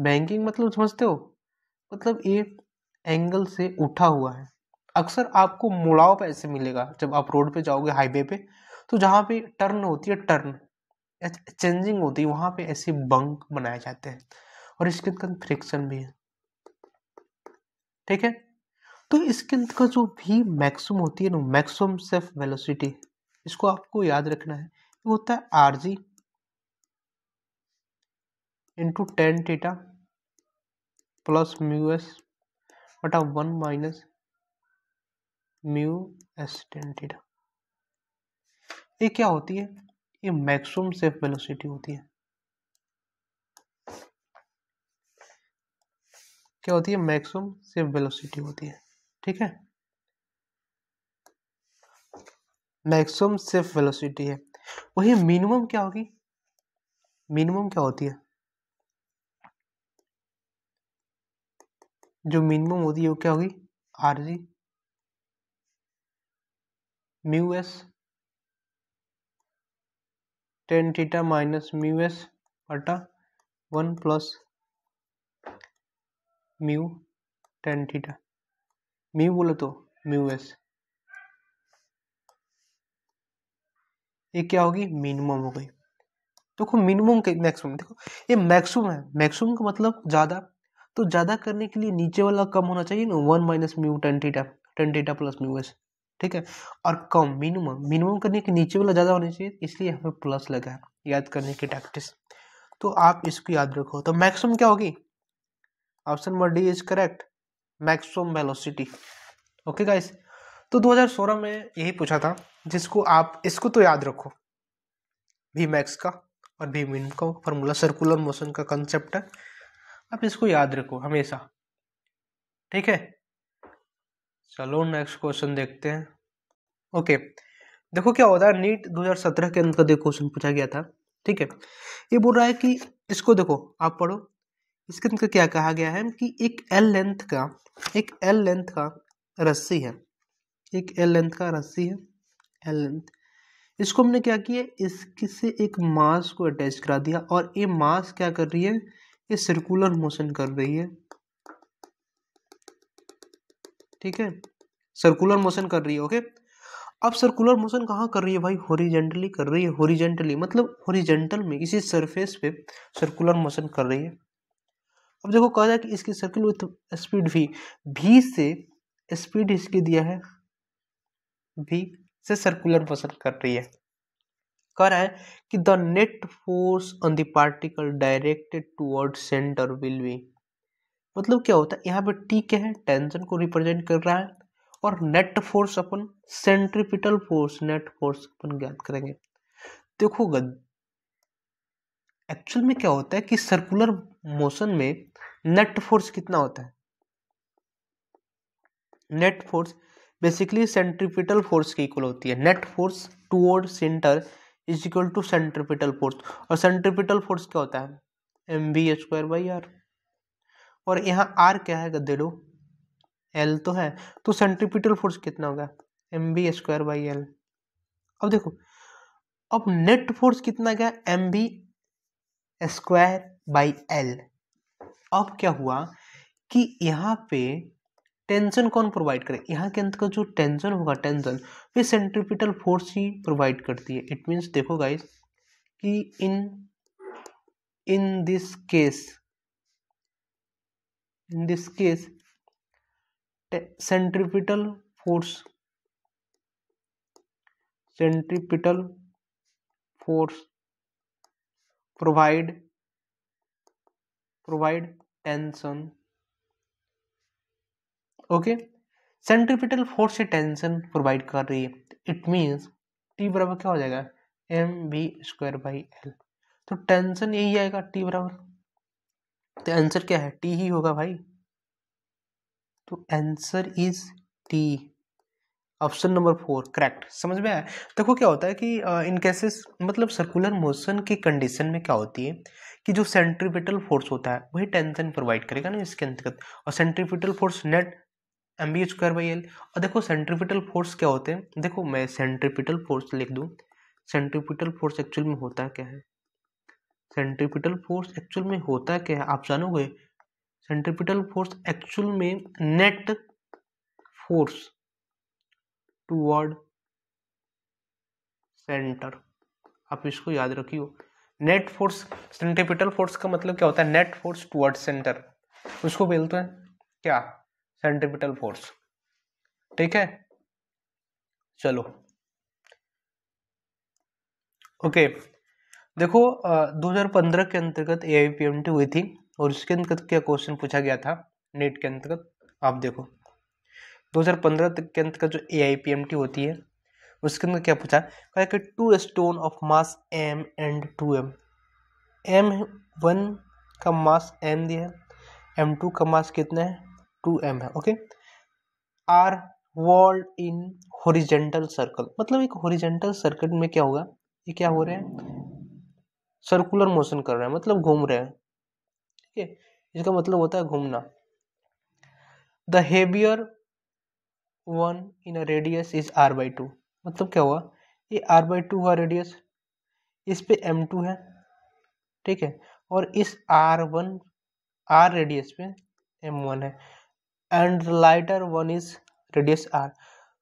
बैंकिंग मतलब समझते हो, मतलब ये एंगल से उठा हुआ है। अक्सर आपको मुड़ाव पे ऐसे मिलेगा जब आप रोड पे जाओगे, हाईवे पे, तो जहाँ पे टर्न होती है, टर्न चेंजिंग होती है, वहां पे ऐसे बंक बनाए जाते हैं, और इसके अंदर फ्रिक्शन भी है। ठीक है, तो इसके अंदर का जो भी मैक्सिमम होती है ना, मैक्सिमम सेफ वेलोसिटी, इसको आपको याद रखना है, वो होता है R G into tan theta plus mu S बटा 1 minus mu S tan theta. ये क्या होती है, ये मैक्सिमम सेफ वेलोसिटी होती है। क्या होती है, मैक्सिमम सेफ वेलोसिटी होती है। ठीक है, मैक्सिमम सेफ वेलोसिटी है। वही मिनिमम क्या होगी, मिनिमम क्या होती है, जो मिनिमम होती है वो क्या होगी, R G mu S tan theta minus mu S बटा 1 plus mu tan theta, mu बोले तो म्यू एस, ये क्या होगी, मिनिमम हो गई। देखो मिनिमम के मैक्सिमम, देखो ये मैक्सिमम है, मैक्सिमम का मतलब ज्यादा, तो ज्यादा करने के लिए नीचे वाला कम होना चाहिए ना, 1 minus mu tan theta plus mu S. ठीक है, और कम, मिनिमम, मिनिमम करने के नीचे वाला ज्यादा होना चाहिए, इसलिए यहाँ पे प्लस लगा है, याद करने की प्रैक्टिस। तो आप इसको याद रखो, तो मैक्सिमम क्या होगी, option number D is correct, maximum velocity. Okay guys, तो 2016 में यही पूछा था, जिसको आप इसको तो याद रखो, वी मैक्स का और वी मिन का फॉर्मूला, सर्कुलर मोशन का कंसेप्ट है, आप इसको याद रखो हमेशा। ठीक है, चलो नेक्स्ट क्वेश्चन देखते हैं। ओके, देखो क्या होता है, नीट 2017 के अंदर एक क्वेश्चन पूछा गया था। ठीक है, ये बोल रहा है कि इसको देखो, आप पढ़ो, इसके अंदर क्या कहा गया है कि एक एल लेंथ का रस्सी है, एक एल लेंथ का रस्सी है, एल लेंथ, इसको हमने क्या किया, इसके से एक मास को अटैच करा दिया और ये मास क्या कर रही है, ये सर्कुलर मोशन कर रही है, ठीक है, सर्कुलर मोशन कर रही है। ओके, अब सर्कुलर मोशन कहाँ कर रही है भाई, हॉरिजेंटली कर रही है, हॉरिजेंटली मतलब हॉरिजेंटल में किसी सरफेस पे सर्कुलर मोशन कर रही है। अब देखो कहा जाए कि इसकी सर्किल विथ स्पीड v से स्पीड इसकी दिया है v से सर्कुलर मोशन कर रही है। कह रहा है कि the net force on the particle directed toward centre will be, मतलब क्या होता है यहाँ पे t क्या है, टेंशन को रिप्रेजेंट कर रहा है, और नेट फोर्स अपन सेंट्रीपिटल फोर्स, नेट फोर्स अपन ज्ञात करेंगे। देखो एक्चुअल में क्या होता है कि सर्कुलर मोशन में नेट फोर्स कितना होता है, net force basically centripetal force के इक्वल होती है। Net force toward centre is equal to centripetal force, और सेंट्रीपिटल फोर्स क्या होता है, mv²/r, और यहाँ r क्या है गद्देड़ो, l तो है, तो सेंट्रीपिटल फोर्स कितना होगा, mv²/l। अब देखो, अब नेट फोर्स कितना गया, mv²/l। अब क्या हुआ कि यहाँ पे टेंशन कौन प्रोवाइड करे, यहाँ के अंत का जो टेंशन होगा, टेंशन फिर सेंट्रीपिटल फोर्स ही प्रोवाइड करती है। इट मीन्स देखो गाइस कि in this case centripetal force provide tension. Okay, centripetal force से टेंशन प्रोवाइड कर रही है, इट मीन्स टी बराबर क्या हो जाएगा, mv²/l। तो टेंशन यही आएगा टी बराबर, तो आंसर क्या है, टी ही होगा भाई, तो answer is T, option number 4 correct. समझ में आया। देखो क्या होता है कि इन केसेस मतलब सर्कुलर मोशन की कंडीशन में क्या होती है कि जो सेंट्रीपिटल फोर्स होता है वही टेंशन प्रोवाइड करेगा ना इसके अंतर्गत, और सेंट्रीपिटल फोर्स नेट mv²/l। और देखो सेंट्रीपिटल फोर्स क्या होते हैं, देखो मैं सेंट्रीपिटल फोर्स लिख दूं, सेंट्रीपिटल फोर्स एक्चुअल में होता क्या है, सेंट्रीपिटल फोर्स एक्चुअल में होता क्या है आप जानोगे, सेंट्रीपिटल फोर्स एक्चुअल में नेट फोर्स टुवर्ड सेंटर, आप इसको याद रखियो। नेट फोर्स, सेंट्रीपिटल फोर्स का मतलब क्या होता है, नेट फोर्स टुवर्ड सेंटर, उसको बोलते हैं क्या, सेंट्रीपिटल फोर्स। ठीक है, चलो ओके। देखो 2015 के अंतर्गत AIPMT हुई थी और उसके अंतर्गत क्या क्वेश्चन पूछा गया था नेट के अंतर्गत, आप देखो 2015 के अंतर्गत जो AIPMT होती है उसके अंदर क्या पूछा, कहा कि 2 stone of mass m and 2m, m1 का मास m दिया है, m2 का मास कितना है 2m है। Okay, are whirled in horizontal circle, मतलब एक हॉरिजेंटल सर्कल में क्या होगा, ये क्या हो रहे हैं, सर्कुलर मोशन कर रहे हैं, मतलब घूम रहे हैं। ठीक है, इसका मतलब होता है घूमना। The heavier one in a radius is r/2, मतलब क्या हुआ, ये r/2 हुआ रेडियस, इस पे m2 है, ठीक है, और इस r रेडियस पे m1 है, and lighter one is radius r।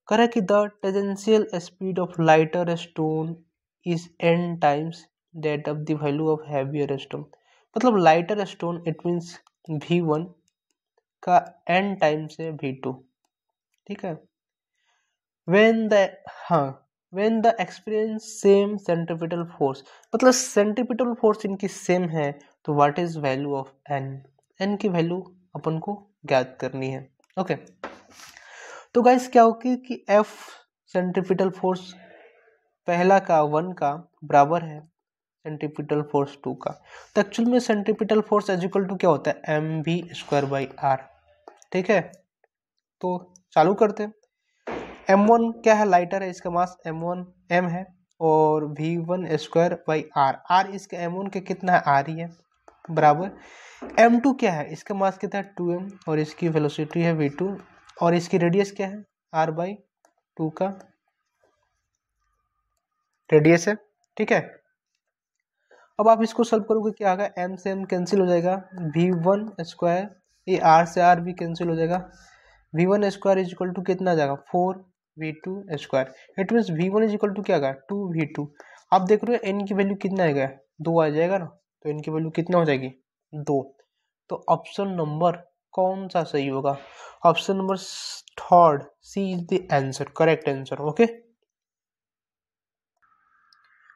कह कि the tangential speed of lighter stone is n times that of the value of heavier stone, मतलब lighter stone it means v1 का n टाइम्स है v2। ठीक है, when the experience same centripetal force, मतलब centripetal force इनकी same है, तो what is value of n की वैल्यू अपन को ज्ञात करनी है। ओके, तो गाइस क्या होगी कि F सेंट्रीपिटल फोर्स पहला का 1 का बराबर है सेंट्रीपिटल फोर्स 2 का, तो एक्चुअल में centripetal force is equal to क्या होता है mv²/r। ठीक है, तो चालू करते हैं। m1 क्या है, लाइटर है, इसका मास m है, और v1²/r, r इसका m1 के कितना है r ही है, बराबर m2 क्या है, इसका मास कितना है 2m, और इसकी वेलोसिटी है v2, और इसकी रेडियस क्या है r/2 का, रेडियस है, ठीक है। अब आप इसको सॉल्व करोगे क्या आएगा, m से m कैंसिल हो जाएगा, v1 स्क्वायर, ये r से r भी कैंसिल हो जाएगा, v1 square is equal to कितना आ जाएगा 4v2 square, it means v1 is equal to क्या आएगा 2v2। आप देख रहे हो n की वैल्यू कितना आएगा 2 आ जाएगा ना, तो n की वैल्यू कितना हो जाएगी 2। तो ऑप्शन नंबर कौन सा सही होगा, option number third C is the answer, correct answer. Okay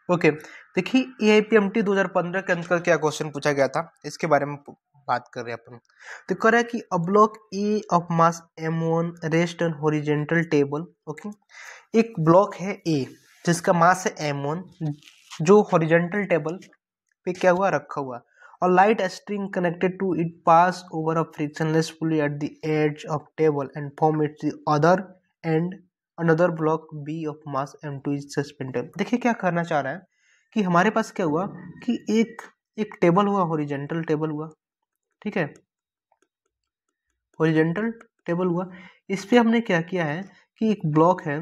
okay देखिए AIPMT 2015 के अंतर्गत क्या क्वेश्चन पूछा गया था, इसके बारे में बात कर रहे हैं अपन। तो कह रहा है कि a block A of mass m1 rest on horizontal table. Okay, एक ब्लॉक है ए जिसका मास है m1 जो हॉरिजॉन्टल टेबल पे क्या हुआ रखा हुआ, और light string connected to it pass over a frictionless pulley at the edge of table and from its the other end another block B of mass m2 is suspended. देखिए क्या करना चाह रहा है कि हमारे पास क्या हुआ कि एक टेबल हुआ, हॉरिजॉन्टल टेबल हुआ, ठीक है, हॉरिजॉन्टल टेबल हुआ। इस पे हमने क्या किया है कि एक ब्लॉक है,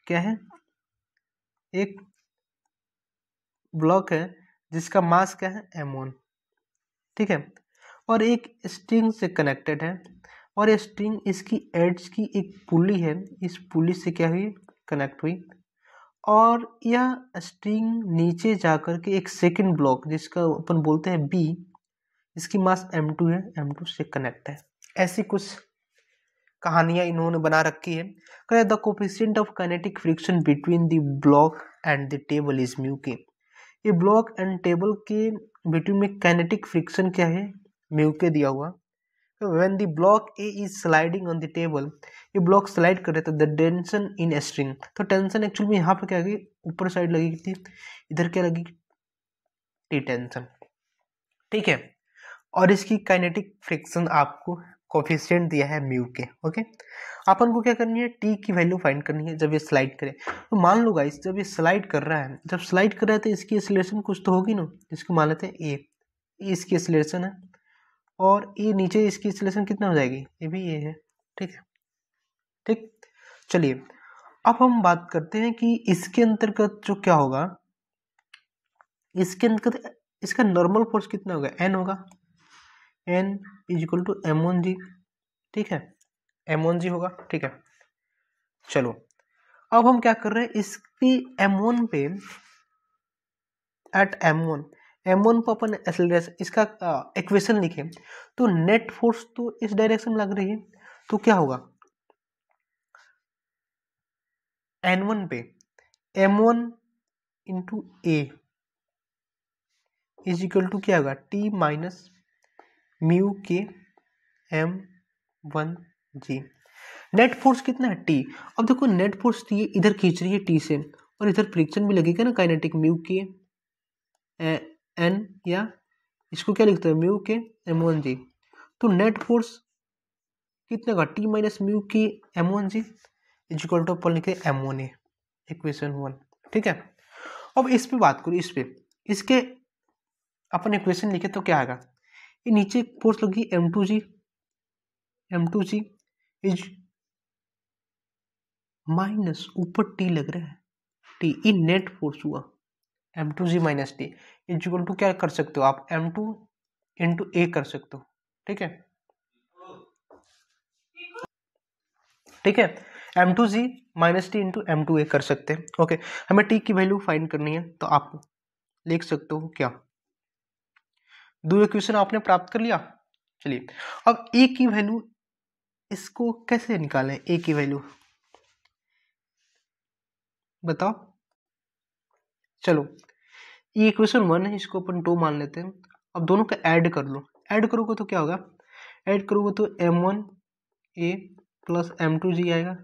क्या है, एक ब्लॉक है जिसका मास क्या है m1, ठीक है, और एक स्ट्रिंग से कनेक्टेड है, और ये स्ट्रिंग इसकी एड्स की एक पुली है, इस पुली से क्या हुई कनेक्ट हुई, और यह स्ट्रिंग नीचे जाकर के एक सेकंड ब्लॉक जिसका अपन बोलते हैं बी, इसकी मास m2 है, m2 से कनेक्ट है। ऐसी कुछ कहानियां इन्होंने बना रखी है। The coefficient of kinetic friction between the block and the table is mu के। ये ब्लॉक एंड टेबल के बिटवीन में काइनेटिक फ्रिक्शन क्या है म्यू के दिया हुआ। When the block A is sliding on the table, ये ब्लॉक स्लाइड कर रहे थे, द टेंशन इन स्ट्रिंग, तो टेंशन एक्चुअली में यहाँ पे क्या लगी, ऊपर साइड लगी थी, इधर क्या लगी टी टेंशन, ठीक है, और इसकी काइनेटिक फ्रिक्शन आपको कोफिशिएंट दिया है म्यू के। ओके, अपन को क्या करनी है, टी की वैल्यू फाइंड करनी है जब ये स्लाइड करे। तो मान लो गाइस जब ये स्लाइड कर रहा है, जब स्लाइड कर रहा है तो इसकी एक्सीलरेशन कुछ तो होगी ना, इसको मान लेते हैं ए, इसकी एक्सीलरेशन है, और ये नीचे इसकी एक्सीलरेशन कितना हो जाएगी, ये भी ये है, ठीक है, ठीक। चलिए अब हम बात करते हैं कि इसके अंतर्गत जो क्या होगा, इसके अंतर्गत इसका नॉर्मल फोर्स कितना होगा, एन होगा, N is equal to m1g, ठीक है, m1g होगा, ठीक है। चलो अब हम क्या कर रहे हैं, इसकी m1 पे एट m1 पर अपन एक्सेलरेशन इसका इक्वेशन लिखे, तो नेट फोर्स तो इस डायरेक्शन में लग रही है, तो क्या होगा n1 पे m1 into A is equal to क्या होगा टी माइनस म्यू के m1g। नेट फोर्स कितना है टी। अब देखो नेट फोर्स टी इधर खींच रही है टी से, और इधर फ्रिक्शन भी लगेगा ना काइनेटिक म्यू के एन, या इसको क्या लिखते हैं म्यू के m1g। तो नेट फोर्स कितना का टी माइनस म्यू के m1g इज इक्वल टू अपन लिखे m1a, इक्वेशन 1, ठीक है। अब इस पे बात करो, इस पे इसके अपन इक्वेशन लिखे तो क्या आएगा, ये नीचे फोर्स लगी m2g इज माइनस ऊपर टी लग रहा है, टी ये नेट फोर्स हुआ m2g minus T is equal to क्या कर सकते हो आप m2 इंटू ए कर सकते हो, ठीक है, ठीक है, m2g minus T into m2a कर सकते हैं। ओके, हमें टी की वैल्यू फाइंड करनी है, तो आप लिख सकते हो क्या, दो इक्वेशन आपने प्राप्त कर लिया। चलिए अब ए की वैल्यू इसको कैसे निकालें, ए की वैल्यू बताओ। चलो ये इक्वेशन 1 है, इसको अपन 2 मान लेते हैं। अब दोनों का ऐड कर लो, ऐड करोगे तो क्या होगा, ऐड करोगे तो m1a प्लस m2g आएगा,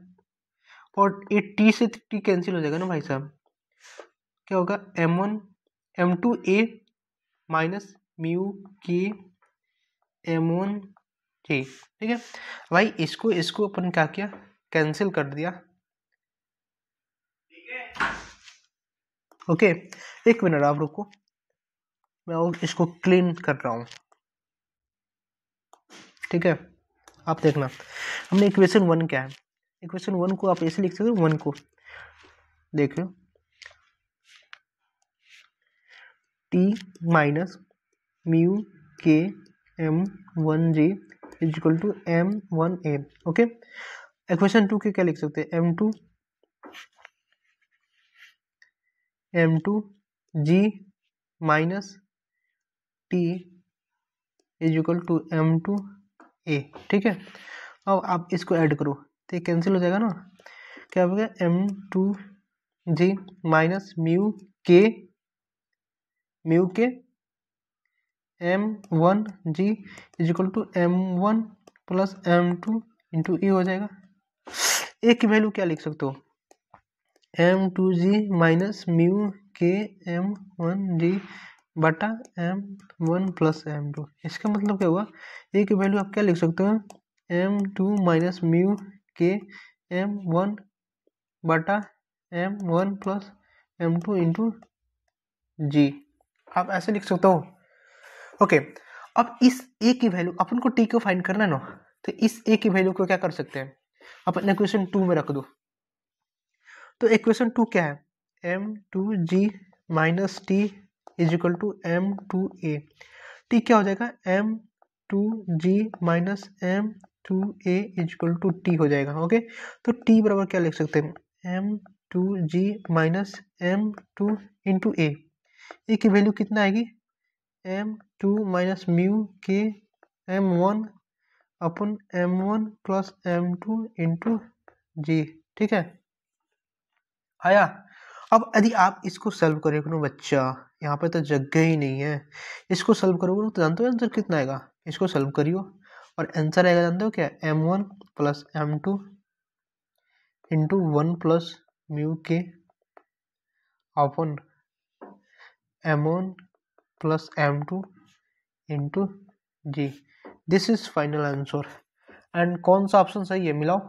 और ये टी से टी कैंसिल हो जाएगा ना भाई साहब, क्या होगा m2a माइनस म्यू के m1g, ठीक है भाई। इसको अपन क्या किया, कैंसिल कर दिया। ओके, एक मिनट आप रुको, मैं इसको क्लीन कर रहा हूँ, ठीक है। आप देखना हमने इक्वेशन 1 क्या है, इक्वेशन 1 को आप ऐसे लिख सकते हो, 1 को देख लो टी माइनस म्यू के m1g is equal to m1a। Okay, equation 2 के क्या लिख सकते हैं, m2g minus T is equal to m2a। ठीक है, अब आप इसको ऐड करो तो ये कैंसिल हो जाएगा ना, क्या हो गया, m2g माइनस म्यू के m1g is equal to m1 plus m2 into a हो जाएगा। ए की वैल्यू क्या लिख सकते हो, m2g माइनस म्यू के m1g बटा m1 प्लस m2। इसका मतलब क्या हुआ, ए की वैल्यू आप क्या लिख सकते हो, m2 माइनस म्यू के m1 बटा m1 प्लस m2 इंटू जी, आप ऐसे लिख सकते हो। ओके, अब इस ए की वैल्यू अपन को टी को फाइंड करना है ना, तो इस ए की वैल्यू को क्या कर सकते हैं, अपन इक्वेशन 2 में रख दो। तो इक्वेशन 2 क्या है, m2g minus T is equal to m2a। T क्या हो जाएगा, m2g minus m2a is equal to T हो जाएगा। ओके, तो टी बराबर क्या लिख सकते हैं, m2g माइनस m2 इंटू ए की वैल्यू कितना आएगी, m2 माइनस म्यू के m1 अपन m1 प्लस m2 इंटू जी। ठीक है, आया। अब यदि आप इसको सॉल्व करोगे ना बच्चा, यहाँ पे तो जगह ही नहीं है, इसको सॉल्व करोगे तो जानते हो आंसर कितना आएगा, इसको सॉल्व करियो और आंसर आएगा जानते हो क्या, m1 plus m2 into 1 plus mu K अपन m1 plus m2 into g. This is final answer. And कौन सा ऑप्शन सही है, मिलाओ।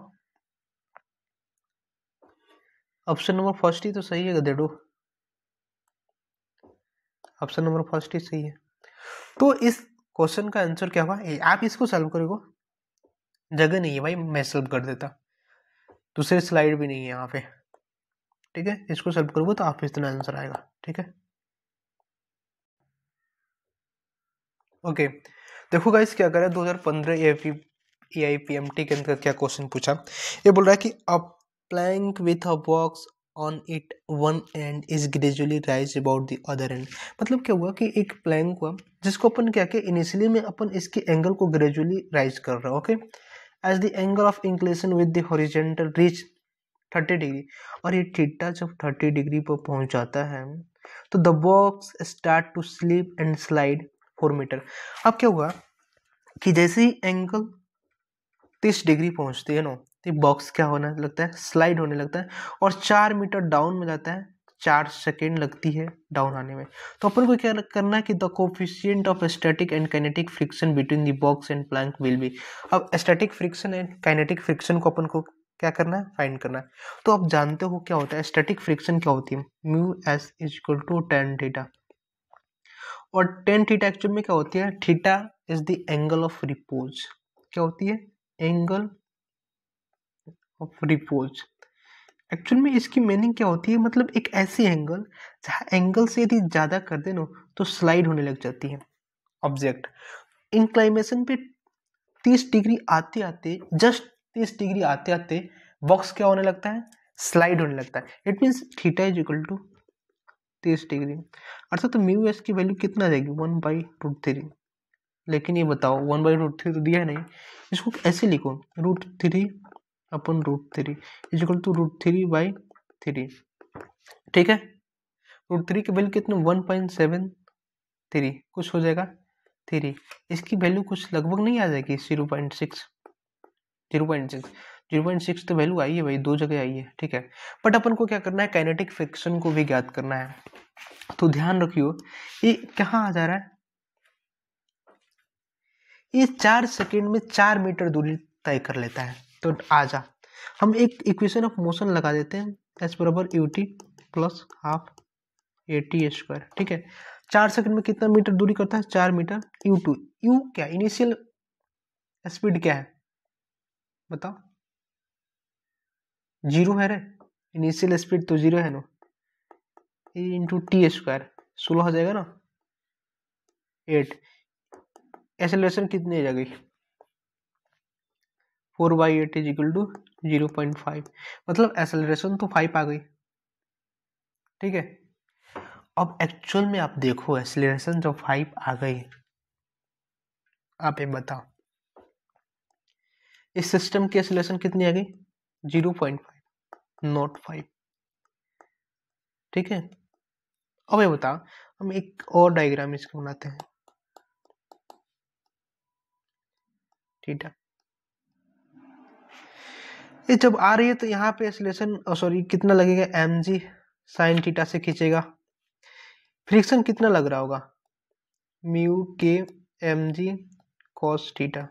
ऑप्शन नंबर फर्स्ट ही तो सही है गधेड़ो, ऑप्शन नंबर फर्स्ट ही सही है। तो इस क्वेश्चन का आंसर क्या हुआ, आप इसको सॉल्व करोगे, जगह नहीं है भाई, मैं सॉल्व कर देता, दूसरी स्लाइड भी नहीं है यहाँ पे। ठीक है, इसको सॉल्व करोगे तो आप इतना आंसर आएगा। ठीक है, ओके। देखो गाइस क्या करें, 2015 AIPMT के अंदर क्या क्वेश्चन पूछा, ये बोल रहा है कि a plank with a box on it one end is gradually rise about the other end. मतलब क्या हुआ कि एक प्लैंक हुआ जिसको अपन क्या किया, इनिशियली में अपन इसके एंगल को ग्रेजुअली राइज कर रहे हैं। Okay, as the angle of inclination with the horizontal reach 30 degree, और ये थीटा जब 30 डिग्री पर पहुंच जाता है तो the box start to slip and slide 4 metre. अब क्या हुआ कि जैसे ही एंगल 30 डिग्री पहुंचती है ना, तो बॉक्स क्या होने लगता है, स्लाइड होने लगता है और 4 मीटर डाउन में जाता है, 4 सेकेंड लगती है डाउन आने में। तो अपन को क्या करना है कि the coefficient of static and kinetic friction between the box and plank will be. अब static friction and kinetic friction को अपन को क्या करना है, फाइंड करना है। तो आप जानते हो क्या होता है, स्टैटिक फ्रिक्शन क्या होती है, mu S is equal to tan theta, और tan थीटा एक्चुअल में क्या होती है, theta is the angle of repose. क्या होती है, एंगल ऑफ रिपोज। एक्चुअल में इसकी मीनिंग क्या होती है, मतलब एक ऐसी एंगल जहाँ एंगल से यदि ज्यादा कर दे ना तो स्लाइड होने लग जाती है ऑब्जेक्ट। इंक्लाइनेशन पे 30 डिग्री आते आते, जस्ट 30 डिग्री आते आते बॉक्स क्या होने लगता है, स्लाइड होने लगता है। It means theta is equal to 30 degree, अर्थात तो म्यू एस की वैल्यू कितना आ जाएगी, 1/√3। लेकिन ये बताओ 1/√3 तो दिया नहीं, इसको ऐसे लिखो, √3 अपन √3 इज इक्वल टू √3/3। ठीक है, √3 की वैल्यू कितना, 1.73 कुछ हो जाएगा 3, इसकी वैल्यू कुछ लगभग नहीं आ जाएगी, 0.6 0.6 तो वैल्यू आई है भाई, दो जगह आई है। ठीक है, बट अपन को क्या करना है, काइनेटिक फ्रिक्शन को भी ज्ञात करना है। तो ध्यान रखियो, ये कहाँ आ जा रहा है, ये 4 सेकेंड में 4 मीटर दूरी तय कर लेता है। तो आजा हम एक इक्वेशन ऑफ मोशन लगा देते हैं, एस बराबर ut प्लस हाफ at²। ठीक है, 4 सेकंड में कितना मीटर दूरी करता है, 4 मीटर। u2, u क्या, इनिशियल स्पीड क्या है बताओ, 0 है रे, इनिशियल स्पीड तो 0 है ना, इंटू टी² 16 हो जाएगा ना। 8, एक्सेलरेशन कितनी आ गई 4/8 इज इक्वल टू 0.5, मतलब एक्सेलरेशन तो 5 आ गई। ठीक है, अब एक्चुअल में आप देखो एक्सेलरेशन जब 5 आ गई, आप ये बताओ इस सिस्टम की एक्सेलरेशन कितनी आ गई 0.5, नॉट 5। ठीक है, अब ये बताओ हम एक और डायग्राम इसको बनाते हैं। ठीक है, ये जब आ रही है तो यहाँ पे एक्सेलरेशन सॉरी कितना लगेगा mg साइन थीटा से खींचेगा, फ्रिक्शन कितना लग रहा होगा म्यू के mg cos theta.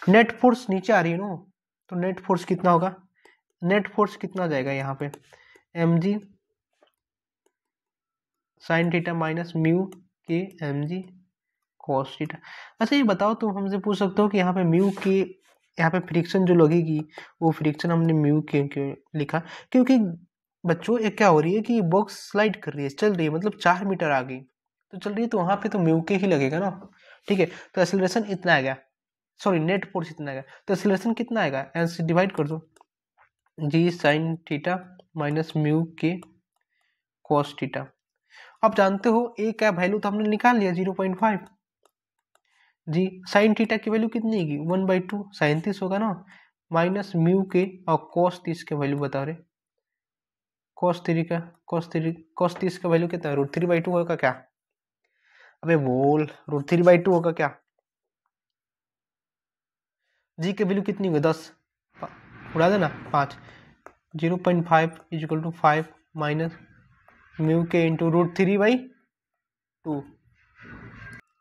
Net force नीचे आ रही है ना, तो नेट फोर्स कितना होगा, नेट फोर्स कितना जाएगा यहाँ पे mg sine theta minus mu के mg cos थीटा। अच्छा ये बताओ, तुम हमसे पूछ सकते हो कि यहाँ पे म्यू के यहाँ पे फ्रिक्शन जो लगेगी वो फ्रिक्शन हमने म्यू के क्यों लिखा, क्योंकि बच्चों ये क्या हो रही है कि बॉक्स स्लाइड कर रही है, चल रही है, मतलब 4 मीटर आ गई तो चल रही है, तो वहां पे तो म्यू के ही लगेगा ना। ठीक है, तो एक्सेलरेशन इतना आएगा, सॉरी नेट फोर्स इतना आएगा, तो एक्सेलरेशन कितना आएगा एन से डिवाइड कर दो, जी साइन थीटा माइनस म्यू के कॉस थीटा। आप जानते हो ए का वैल्यू तो हमने निकाल लिया 0.5, जी साइन थीटा की वैल्यू कितनी होगी 1/2 37 होगा ना, माइनस म्यू के और कॉस 30 के वैल्यू बता रहे, कॉस 30 का वैल्यू कितना है √3/2 होगा क्या, अबे बोल √3/2 होगा क्या, जी की वैल्यू कितनी होगी 10, उड़ा देना 5, 0.5 is equal to 5 minus mu K into √3/2।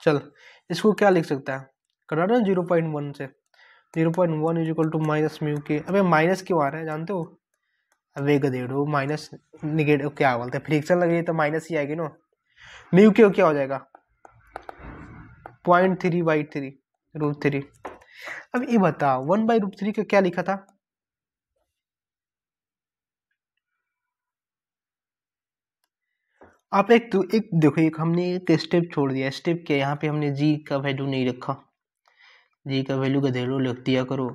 चल इसको क्या लिख सकता है, करा ना 0.1 से, 0.1 is equal to minus mu K, अबे माइनस क्यों आ रहा है जानते हो, अबे गधेड़ो माइनस निगेटिव क्या बोलते हैं, फ्रिक्शन लगे तो माइनस ही आएगी ना, म्यू के क्या हो जाएगा 0.3/3 √3। अब ये बताओ 1/√3 का क्या लिखा था, आप एक देखो, एक हमने एक स्टेप छोड़ दिया, स्टेप क्या, यहाँ पे हमने जी का वैल्यू नहीं रखा, जी का वैल्यू गधेड़ो लिख दिया करो।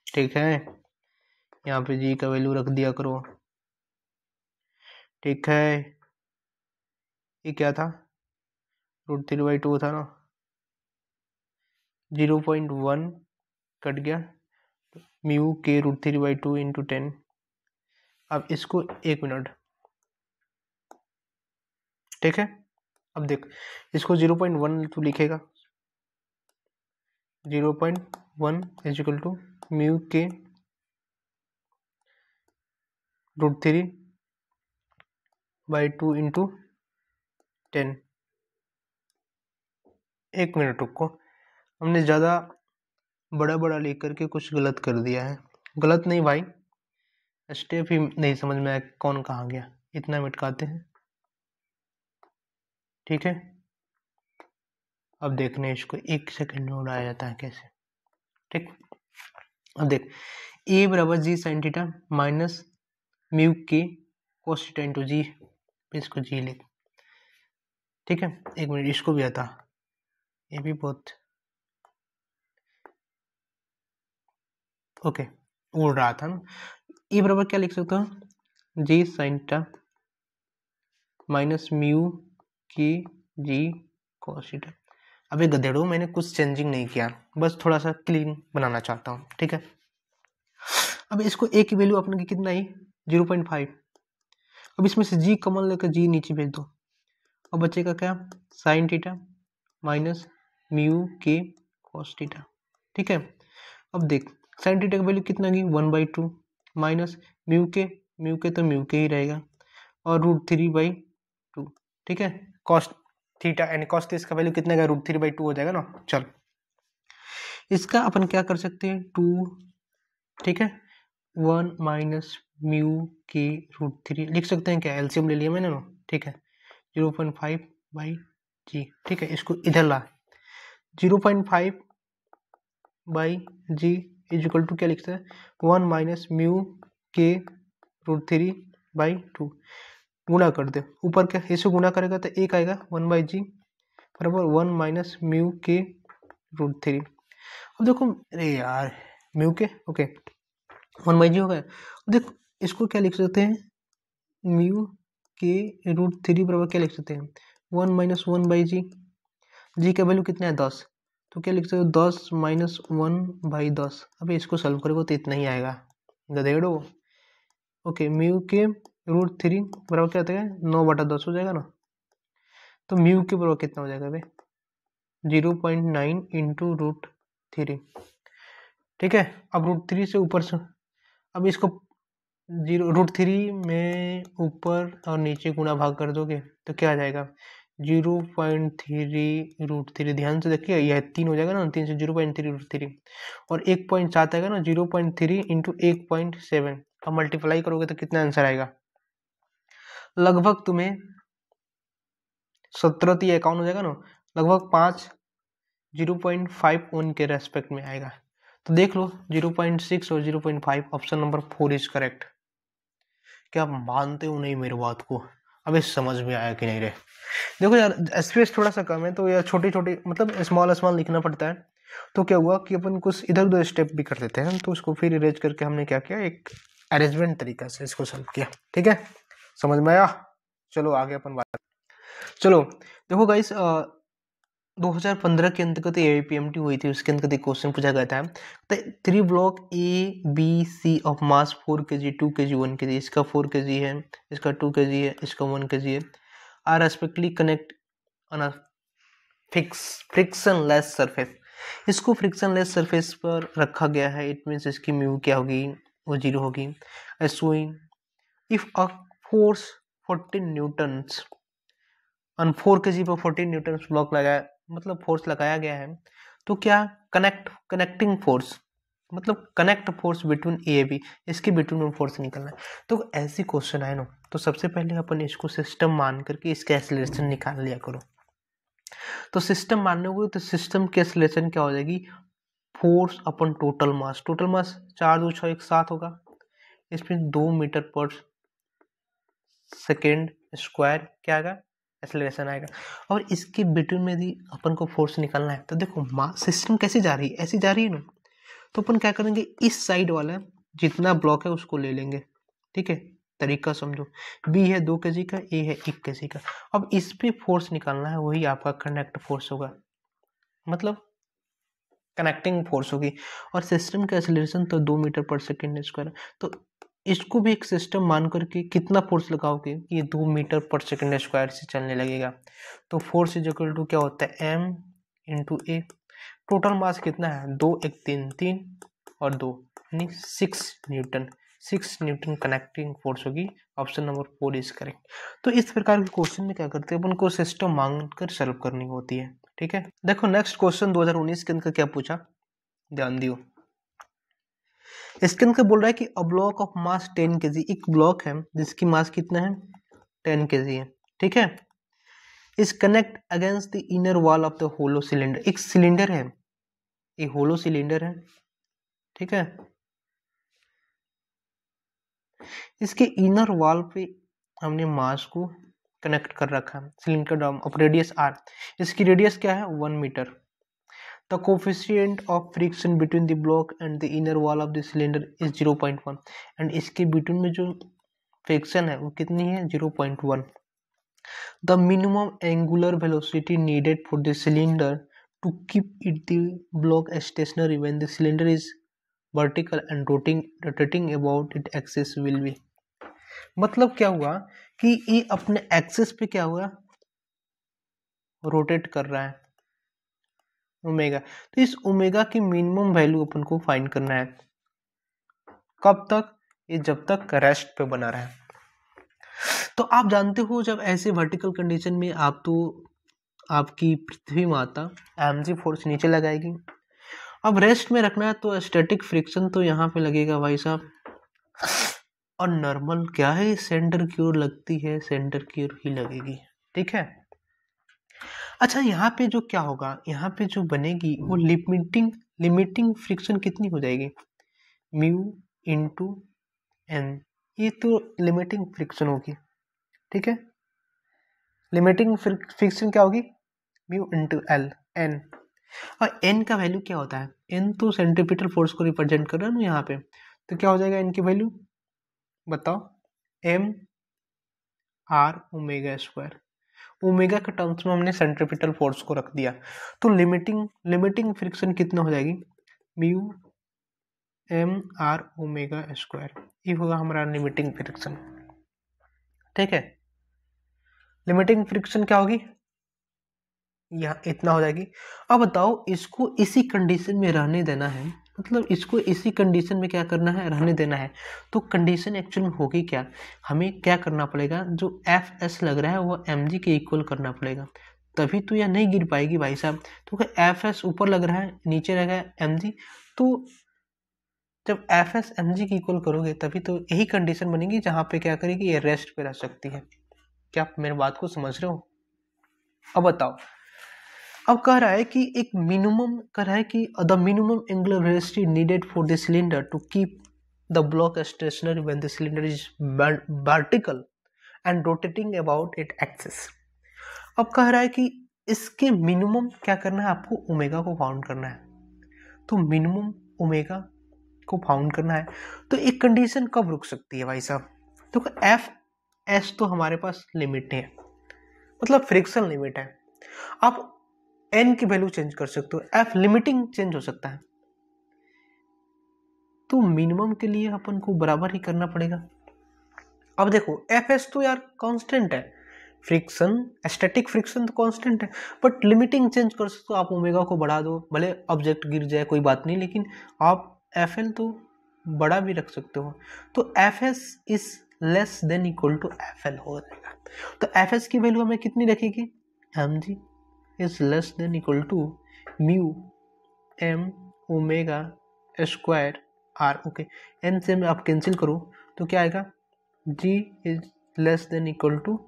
ठीक है, यहाँ पे जी का वैल्यू रख दिया करो। ठीक है, ये क्या था √3/2 था ना, 0.1 कट गया म्यू के √3/2 इंटू 10। अब इसको 1 मिनट, ठीक है, अब देख इसको 0.1 तू लिखेगा, 0.1 इज इक्वल टू म्यू के √3/2 इंटू 10। 1 मिनट रुको, हमने ज़्यादा बड़ा बड़ा लेकर के कुछ गलत कर दिया है, गलत नहीं भाई, स्टेप ही नहीं समझ में आया कौन कहाँ गया, इतना मिटकाते हैं। ठीक है, अब देखने इसको 1 सेकंड में उड़ाया जाता है कैसे। ठीक, अब देख ए बराबर जी साइन थीटा माइनस म्यू के कोस थीटा इंटू जी, इसको जी लिख। ठीक है, 1 मिनट इसको भी आता, ये भी बहुत ओके उड़ रहा था ना। ए बराबर क्या लिख सकता हूँ जी साइन थीटा माइनस म्यू की जी कोस थीटा। अबे गधेड़ो मैंने कुछ चेंजिंग नहीं किया, बस थोड़ा सा क्लीन बनाना चाहता हूँ। ठीक है, अब इसको ए की वैल्यू अपने की कितना आई 0.5, अब इसमें से जी कॉमन लेकर जी नीचे भेज दो, अब बचेगा क्या साइन थीटा माइनस म्यू के कॉस थीटा। ठीक है, अब देख साइन थीटा की वैल्यू कितना गई 1/2 माइनस म्यू के तो म्यू के ही रहेगा और √3/2। ठीक है, कॉस थीटा यानी कॉस थीटा का वैल्यू कितना का √3/2 हो जाएगा ना। चल इसका अपन क्या कर सकते हैं 2, ठीक है 1 माइनस म्यू के √3 लिख सकते हैं क्या, एलसीएम ले लिया मैंने ना। ठीक है 0.5/g। ठीक है, इसको इधर ला, 0.5/g इज इक्वल टू क्या लिखते हैं 1 माइनस म्यू के √3/2। गुणा कर दे, ऊपर क्या इसे गुणा करेगा तो एक आएगा 1/g बराबर 1 माइनस म्यू के रूट 3। अब देखो अरे यार म्यू के ओके 1/g हो गया। देखो इसको क्या लिख सकते हैं, म्यू के रूट 3 बराबर क्या लिख सकते हैं 1 माइनस 1/g। जी का वैल्यू कितना है 10, तो क्या लिख सकते हो 10 माइनस 1/10। अभी इसको सॉल्व करोगे तो इतना ही आएगा गधेड़ो। ओके म्यू के रूट 3 बराबर क्या आता है 9/10 हो जाएगा ना। तो म्यू के बराबर कितना हो जाएगा भाई 0.9 इंटू रूट 3। ठीक है, अब रूट 3 से ऊपर से अब इसको रूट 3 में ऊपर और नीचे गुणा भाग कर दोगे तो क्या आ जाएगा 0.3 रूट 3। ध्यान से देखिए यह 3 हो जाएगा ना, 3 से 0.3 रूट 3 और 1.7 आएगा ना 0.3 इंटू 1.7। अब मल्टीप्लाई करोगे तो कितना आंसर आएगा, लगभग तुम्हें 17 तो 51 हो जाएगा ना, लगभग 5 0.51 के रेस्पेक्ट में आएगा। तो देख लो 0.6 और 0.5, ऑप्शन नंबर 4 इज करेक्ट। क्या आप मानते हो नहीं मेरी बात को, अब समझ में आया कि नहीं रे। देखो यार स्पेस थोड़ा सा कम है तो यार छोटी छोटी मतलब स्मॉल लिखना पड़ता है। तो क्या हुआ कि अपन कुछ इधर उधर स्टेप भी कर देते हैं, तो उसको फिर इरेज करके हमने क्या किया एक अरेंजमेंट तरीका से इसको सॉल्व किया। ठीक है, समझ में आया। चलो आगे अपन बात। चलो देखो गाइस 2015 के अंतर्गत AIPMT हुई थी, उसके अंतर्गत एक क्वेश्चन पूछा गया था। तो 3 block ABC of mass 4 kg 2 kg 1 kg, इसका 4 kg है, इसका 2 kg है, इसका 1 kg है, are respectively connect on a frictionless surface. इसको फ्रिक्शनलेस सरफेस पर रखा गया है, इट मींस इसकी म्यू क्या होगी वो 0 होगी। If a force 14 Newton's on 4 kg पर 14 न्यूटन ब्लॉक लगाया मतलब फोर्स लगाया गया है, तो क्या कनेक्टिंग फोर्स मतलब connect force between A B, इसके बिटवीन में फोर्स निकलना है। तो ऐसी क्वेश्चन आए ना तो सबसे पहले अपन इसको सिस्टम मान करके इसका एक्सीलरेशन निकाल लिया करो। तो सिस्टम मानने को तो सिस्टम की एक्सीलरेशन क्या हो जाएगी फोर्स अपन टोटल मास 4 2 6 1 7 होगा, इसमें 2 मीटर पर सेकेंड स्क्वायर क्या आएगा एक्सेलरेशन आएगा। और इसके बिटवीन में भी अपन को फोर्स निकालना है। तो देखो मास सिस्टम कैसे जा रही है, ऐसी जा रही है ना, तो अपन क्या करेंगे इस साइड वाला जितना ब्लॉक है उसको ले लेंगे। ठीक है, तरीका समझो, बी है 2 kg का, ए है 1 kg का। अब इस पे फोर्स निकालना है, वही आपका कनेक्ट फोर्स होगा, मतलब कनेक्टिंग फोर्स होगी। और सिस्टम का एक्सेलरेशन तो 2 मीटर पर सेकेंड स्क्वायर। तो इसको भी एक सिस्टम मान करके कितना फोर्स लगाओगे, ये 2 मीटर पर सेकेंड स्क्वायर से चलने लगेगा। तो फोर्स इज इक्वल टू क्या होता है m इंटू ए। टोटल मास कितना है 2 1 3 3 और 2 यानी 6 न्यूटन। 6 न्यूटन कनेक्टिंग फोर्स होगी, ऑप्शन नंबर 4 इज करेक्ट। तो इस प्रकार के क्वेश्चन में क्या करते हैं अपन को सिस्टम मांग कर सॉल्व करनी होती है। ठीक है, देखो नेक्स्ट क्वेश्चन 2019 के अंदर क्या पूछा, ध्यान दियो। इसके अंदर बोल रहा है कि a block of mass 10 kg, एक ब्लॉक है जिसकी मास कितना है 10 kg है। ठीक है, is connect against the inner wall of the hollow cylinder. एक सिलेंडर है, एक होलो सिलेंडर है। ठीक है, इसके इनर वॉल पे हमने मास को कनेक्ट कर रखा है सिलेंडर ऑफ रेडियस r। इसकी रेडियस क्या है 1 metre. The coefficient of friction between the block and the inner wall of the cylinder is 0.1 and इसके between में जो फ्रिक्शन है वो कितनी है 0.1। The minimum angular velocity needed for the cylinder to keep it the block stationary when the cylinder is vertical and rotating about its axis will be। मतलब क्या हुआ कि ये अपने एक्सिस पे क्या हुआ रोटेट कर रहा है ओमेगा। तो इस ओमेगा की मिनिमम वैल्यू अपन को फाइंड करना है, कब तक, ये जब तक रेस्ट पे बना रहा है। तो आप जानते हो जब ऐसे वर्टिकल कंडीशन में आप तो आपकी पृथ्वी माता mg फोर्स नीचे लगाएगी। अब रेस्ट में रखना है तो स्टैटिक फ्रिक्शन तो यहाँ पे लगेगा भाई साहब, और नॉर्मल क्या है सेंटर की ओर लगती है, सेंटर की ओर ही लगेगी। ठीक है, अच्छा यहाँ पे जो क्या होगा, यहाँ पे जो बनेगी वो लिमिटिंग फ्रिक्शन कितनी हो जाएगी म्यू इंटू एन, ये तो लिमिटिंग फ्रिक्शन होगी। ठीक है। लिमिटिंग फ्रिक्शन क्या होगी, म्यू इंटू एल एन, और एन का वैल्यू क्या होता है, एन तो सेंट्रीपिटल फोर्स को रिप्रेजेंट कर रहा है ना यहाँ पे, तो क्या हो जाएगा एन की वैल्यू बताओ, M R omega square, omega के टर्म्स में हमने सेंट्रीपिटल फोर्स को रख दिया, तो लिमिटिंग फ्रिक्शन कितना हो जाएगी, mu M R omega square, ये होगा हमारा लिमिटिंग फ्रिक्शन। ठीक है, लिमिटिंग फ्रिक्शन क्या होगी, यहाँ इतना हो जाएगी। अब बताओ इसको इसी कंडीशन में रहने देना है, मतलब इसको इसी कंडीशन में क्या करना है, रहने देना है, तो कंडीशन एक्चुअल में होगी क्या, हमें क्या करना पड़ेगा, जो एफ एस लग रहा है वो एम जी के इक्वल करना पड़ेगा, तभी तो यह नहीं गिर पाएगी भाई साहब, तो एफ एस ऊपर लग रहा है नीचे रहेगा एम जी, तो जब एफ एस एम जी की इक्वल करोगे तभी तो यही कंडीशन बनेगी जहां पे क्या करेगी, ये रेस्ट पे रह सकती है। क्या आप मेरी बात को समझ रहे हो। अब बताओ, अब कह रहा है कि एक मिनिमम कह रहा है कि the minimum angular velocity needed for the cylinder to keep the block stationary when the cylinder is vertical and rotating about it axis. अब कह रहा है कि इसके मिनिमम क्या करना है, आपको ओमेगा को फाउंड करना है, तो मिनिमम ओमेगा को फाउंड करना है, तो एक कंडीशन कब रुक सकती है भाई साहब, तो एफ एस तो हमारे पास लिमिट है, मतलब फ्रिक्शन लिमिट है, आप एन की वैल्यू चेंज कर सकते हो, एफ लिमिटिंग चेंज हो सकता है, तो मिनिमम के लिए अपन को बराबर ही करना पड़ेगा। अब देखो एफ एस तो यार कांस्टेंट है, फ्रिक्शन स्टैटिक फ्रिक्शन तो कांस्टेंट है, बट लिमिटिंग चेंज कर सकते हो, आप ओमेगा को बढ़ा दो, भले ऑब्जेक्ट गिर जाए कोई बात नहीं, लेकिन आप एफ एल तो बड़ा भी रख सकते हो, तो F S is less than equal to F L हो जाएगा, तो एफ एस की वैल्यू हमें कितनी रखेगी, m g is less than equal to mu m omega square r, okay, n से आप कैंसिल करो तो क्या आएगा, g is less than equal to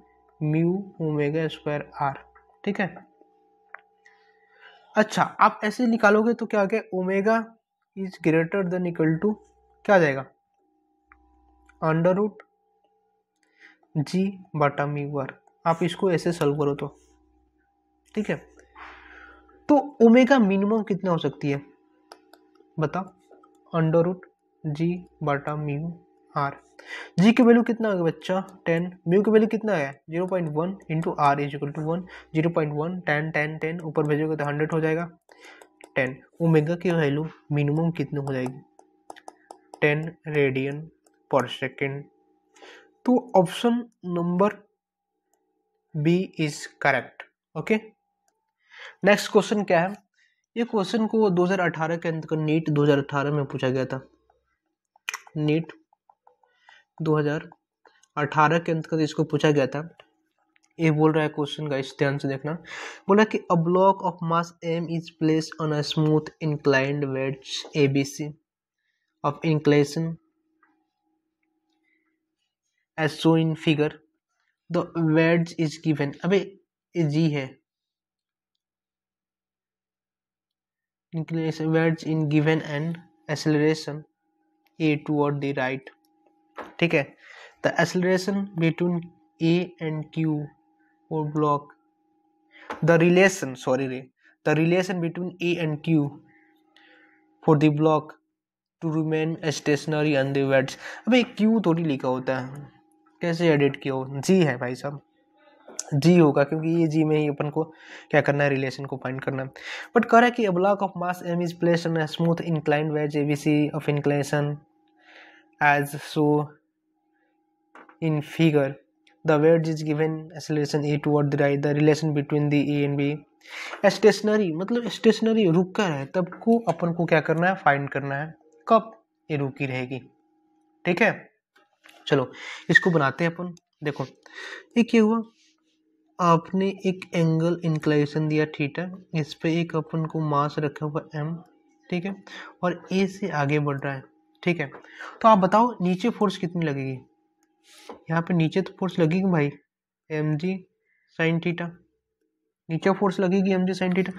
mu omega square r. ठीक है, अच्छा आप ऐसे निकालोगे तो क्या आ गया, omega is greater than equal to क्या आ जाएगा, अंडर रूट जी बटा म्यू आर, आप इसको ऐसे सॉल्व करो तो ठीक है, तो ओमेगा मिनिमम कितना हो सकती है बताओ, अंडर रूट जी बटा म्यू आर, जी की वैल्यू कितना होगा बच्चा 10, म्यू की वैल्यू कितना है 0.1 into R is equal to 1, 0.1 10 10 10 ऊपर भेजोगे तो 100 हो जाएगा 10, ओमेगा की वैल्यू मिनिमम कितनी हो जाएगी 10 रेडियन पर सेकेंड, तो option number B is correct. Okay, next question क्या है, ये क्वेश्चन को 2018 के अंतर्गत नीट 2018 में पूछा गया था, नीट 2018 के अंतर्गत इसको पूछा गया था। ये बोल रहा है क्वेश्चन का, इस ध्यान से देखना, बोला कि a block of mass m is placed on a smooth inclined wedge ABC of inclination as shown in figure, the wedge is given, अबे ये जी है, inclination wedge in given and acceleration a toward the right, ठीक है, the acceleration between a and q for block, the relation between a and q for the block to remain stationary on the wedge, अबे q थोड़ी लिखा होता है, कैसे edit किया हो, जी है भाई साहब, जी होगा क्योंकि ये जी में ही अपन को क्या करना है, रिलेशन को फाइंड करना है, बट कह रहा है कि a block of mass m is placed on a smooth inclined wedge ABC of inclination as so in figure, the wedge is given acceleration a toward the right, the relation between the a and b stationary, मतलब stationary रुक कर है तब को अपन को क्या करना है, फाइंड करना है, कब ये रुकी रहेगी। ठीक है, चलो इसको बनाते हैं अपन, देखो ये क्या हुआ, आपने एक एंगल इंक्लाइनेशन दिया थीटा, इस पे एक अपन को मास रखा हुआ m, ठीक है, और a से आगे बढ़ रहा है, ठीक है, तो आप बताओ नीचे फोर्स कितनी लगेगी, यहाँ पे नीचे तो फोर्स लगेगी भाई mg साइन थीटा, नीचे फोर्स लगेगी mg साइन थीटा,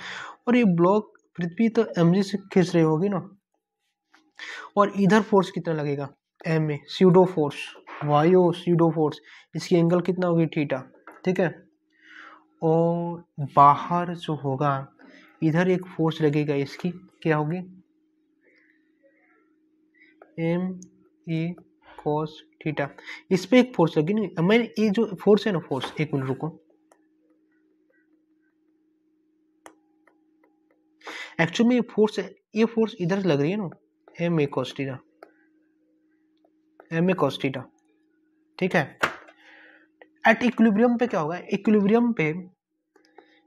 और ये ब्लॉक पृथ्वी तो mg से खींच रही होगी ना, और इधर फोर्स कितना लगेगा ma, स्यूडो फोर्स, वायु सीडो फोर्स, इसकी एंगल कितना होगी थीटा, ठीक है। और बाहर जो होगा इधर एक फोर्स लगेगा, इसकी क्या होगी एम ए कॉस थीटा, इस पे एक फोर्स लगी नहीं, मैं ये जो फोर्स है ना फोर्स, एक मिनट रुको, एक्चुअली ये फोर्स है, ये फोर्स इधर लग रही है ना M A cos theta, M A cos theta, ठीक है। एट इक्विलिब्रियम पे क्या होगा, इक्विलिब्रियम पे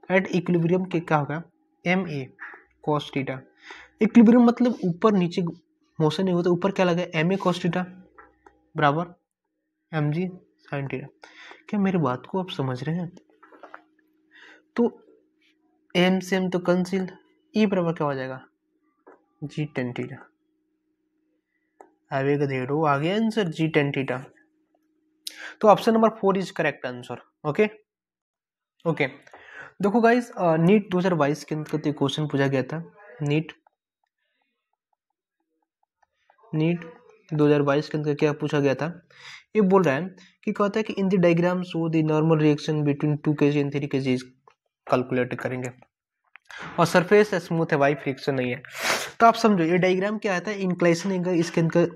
एट इक्विलिब्रियम के क्या होगा M A cos theta, equilibrium मतलब ऊपर नीचे मोशन नहीं होता, ऊपर क्या लगा एम ए कॉस थीटा बराबर एम जी साइन थीटा। क्या मेरी बात को आप समझ रहे हैं? तो एम से एम तो कैंसिल, ई बराबर क्या हो जाएगा जी टेन थीटा, आवेगा धेरो आ गया आंसर जी टेन थीटा। तो option number 4 is correct answer. Okay okay, देखो गाइस, नीट 2022 के अंतर्गत एक क्वेश्चन पूछा गया था, नीट 2022 के अंदर क्या पूछा गया था, ये बोल रहा है कि कहता है कि in the diagram show the normal reaction between 2 kg and 3 kg calculate करेंगे, और सरफेस स्मूथ है, वाई फ्रिक्शन नहीं है। तो आप समझो ये डायग्राम क्या आता है, इंक्लाइनेशन एंगल इसके अंदर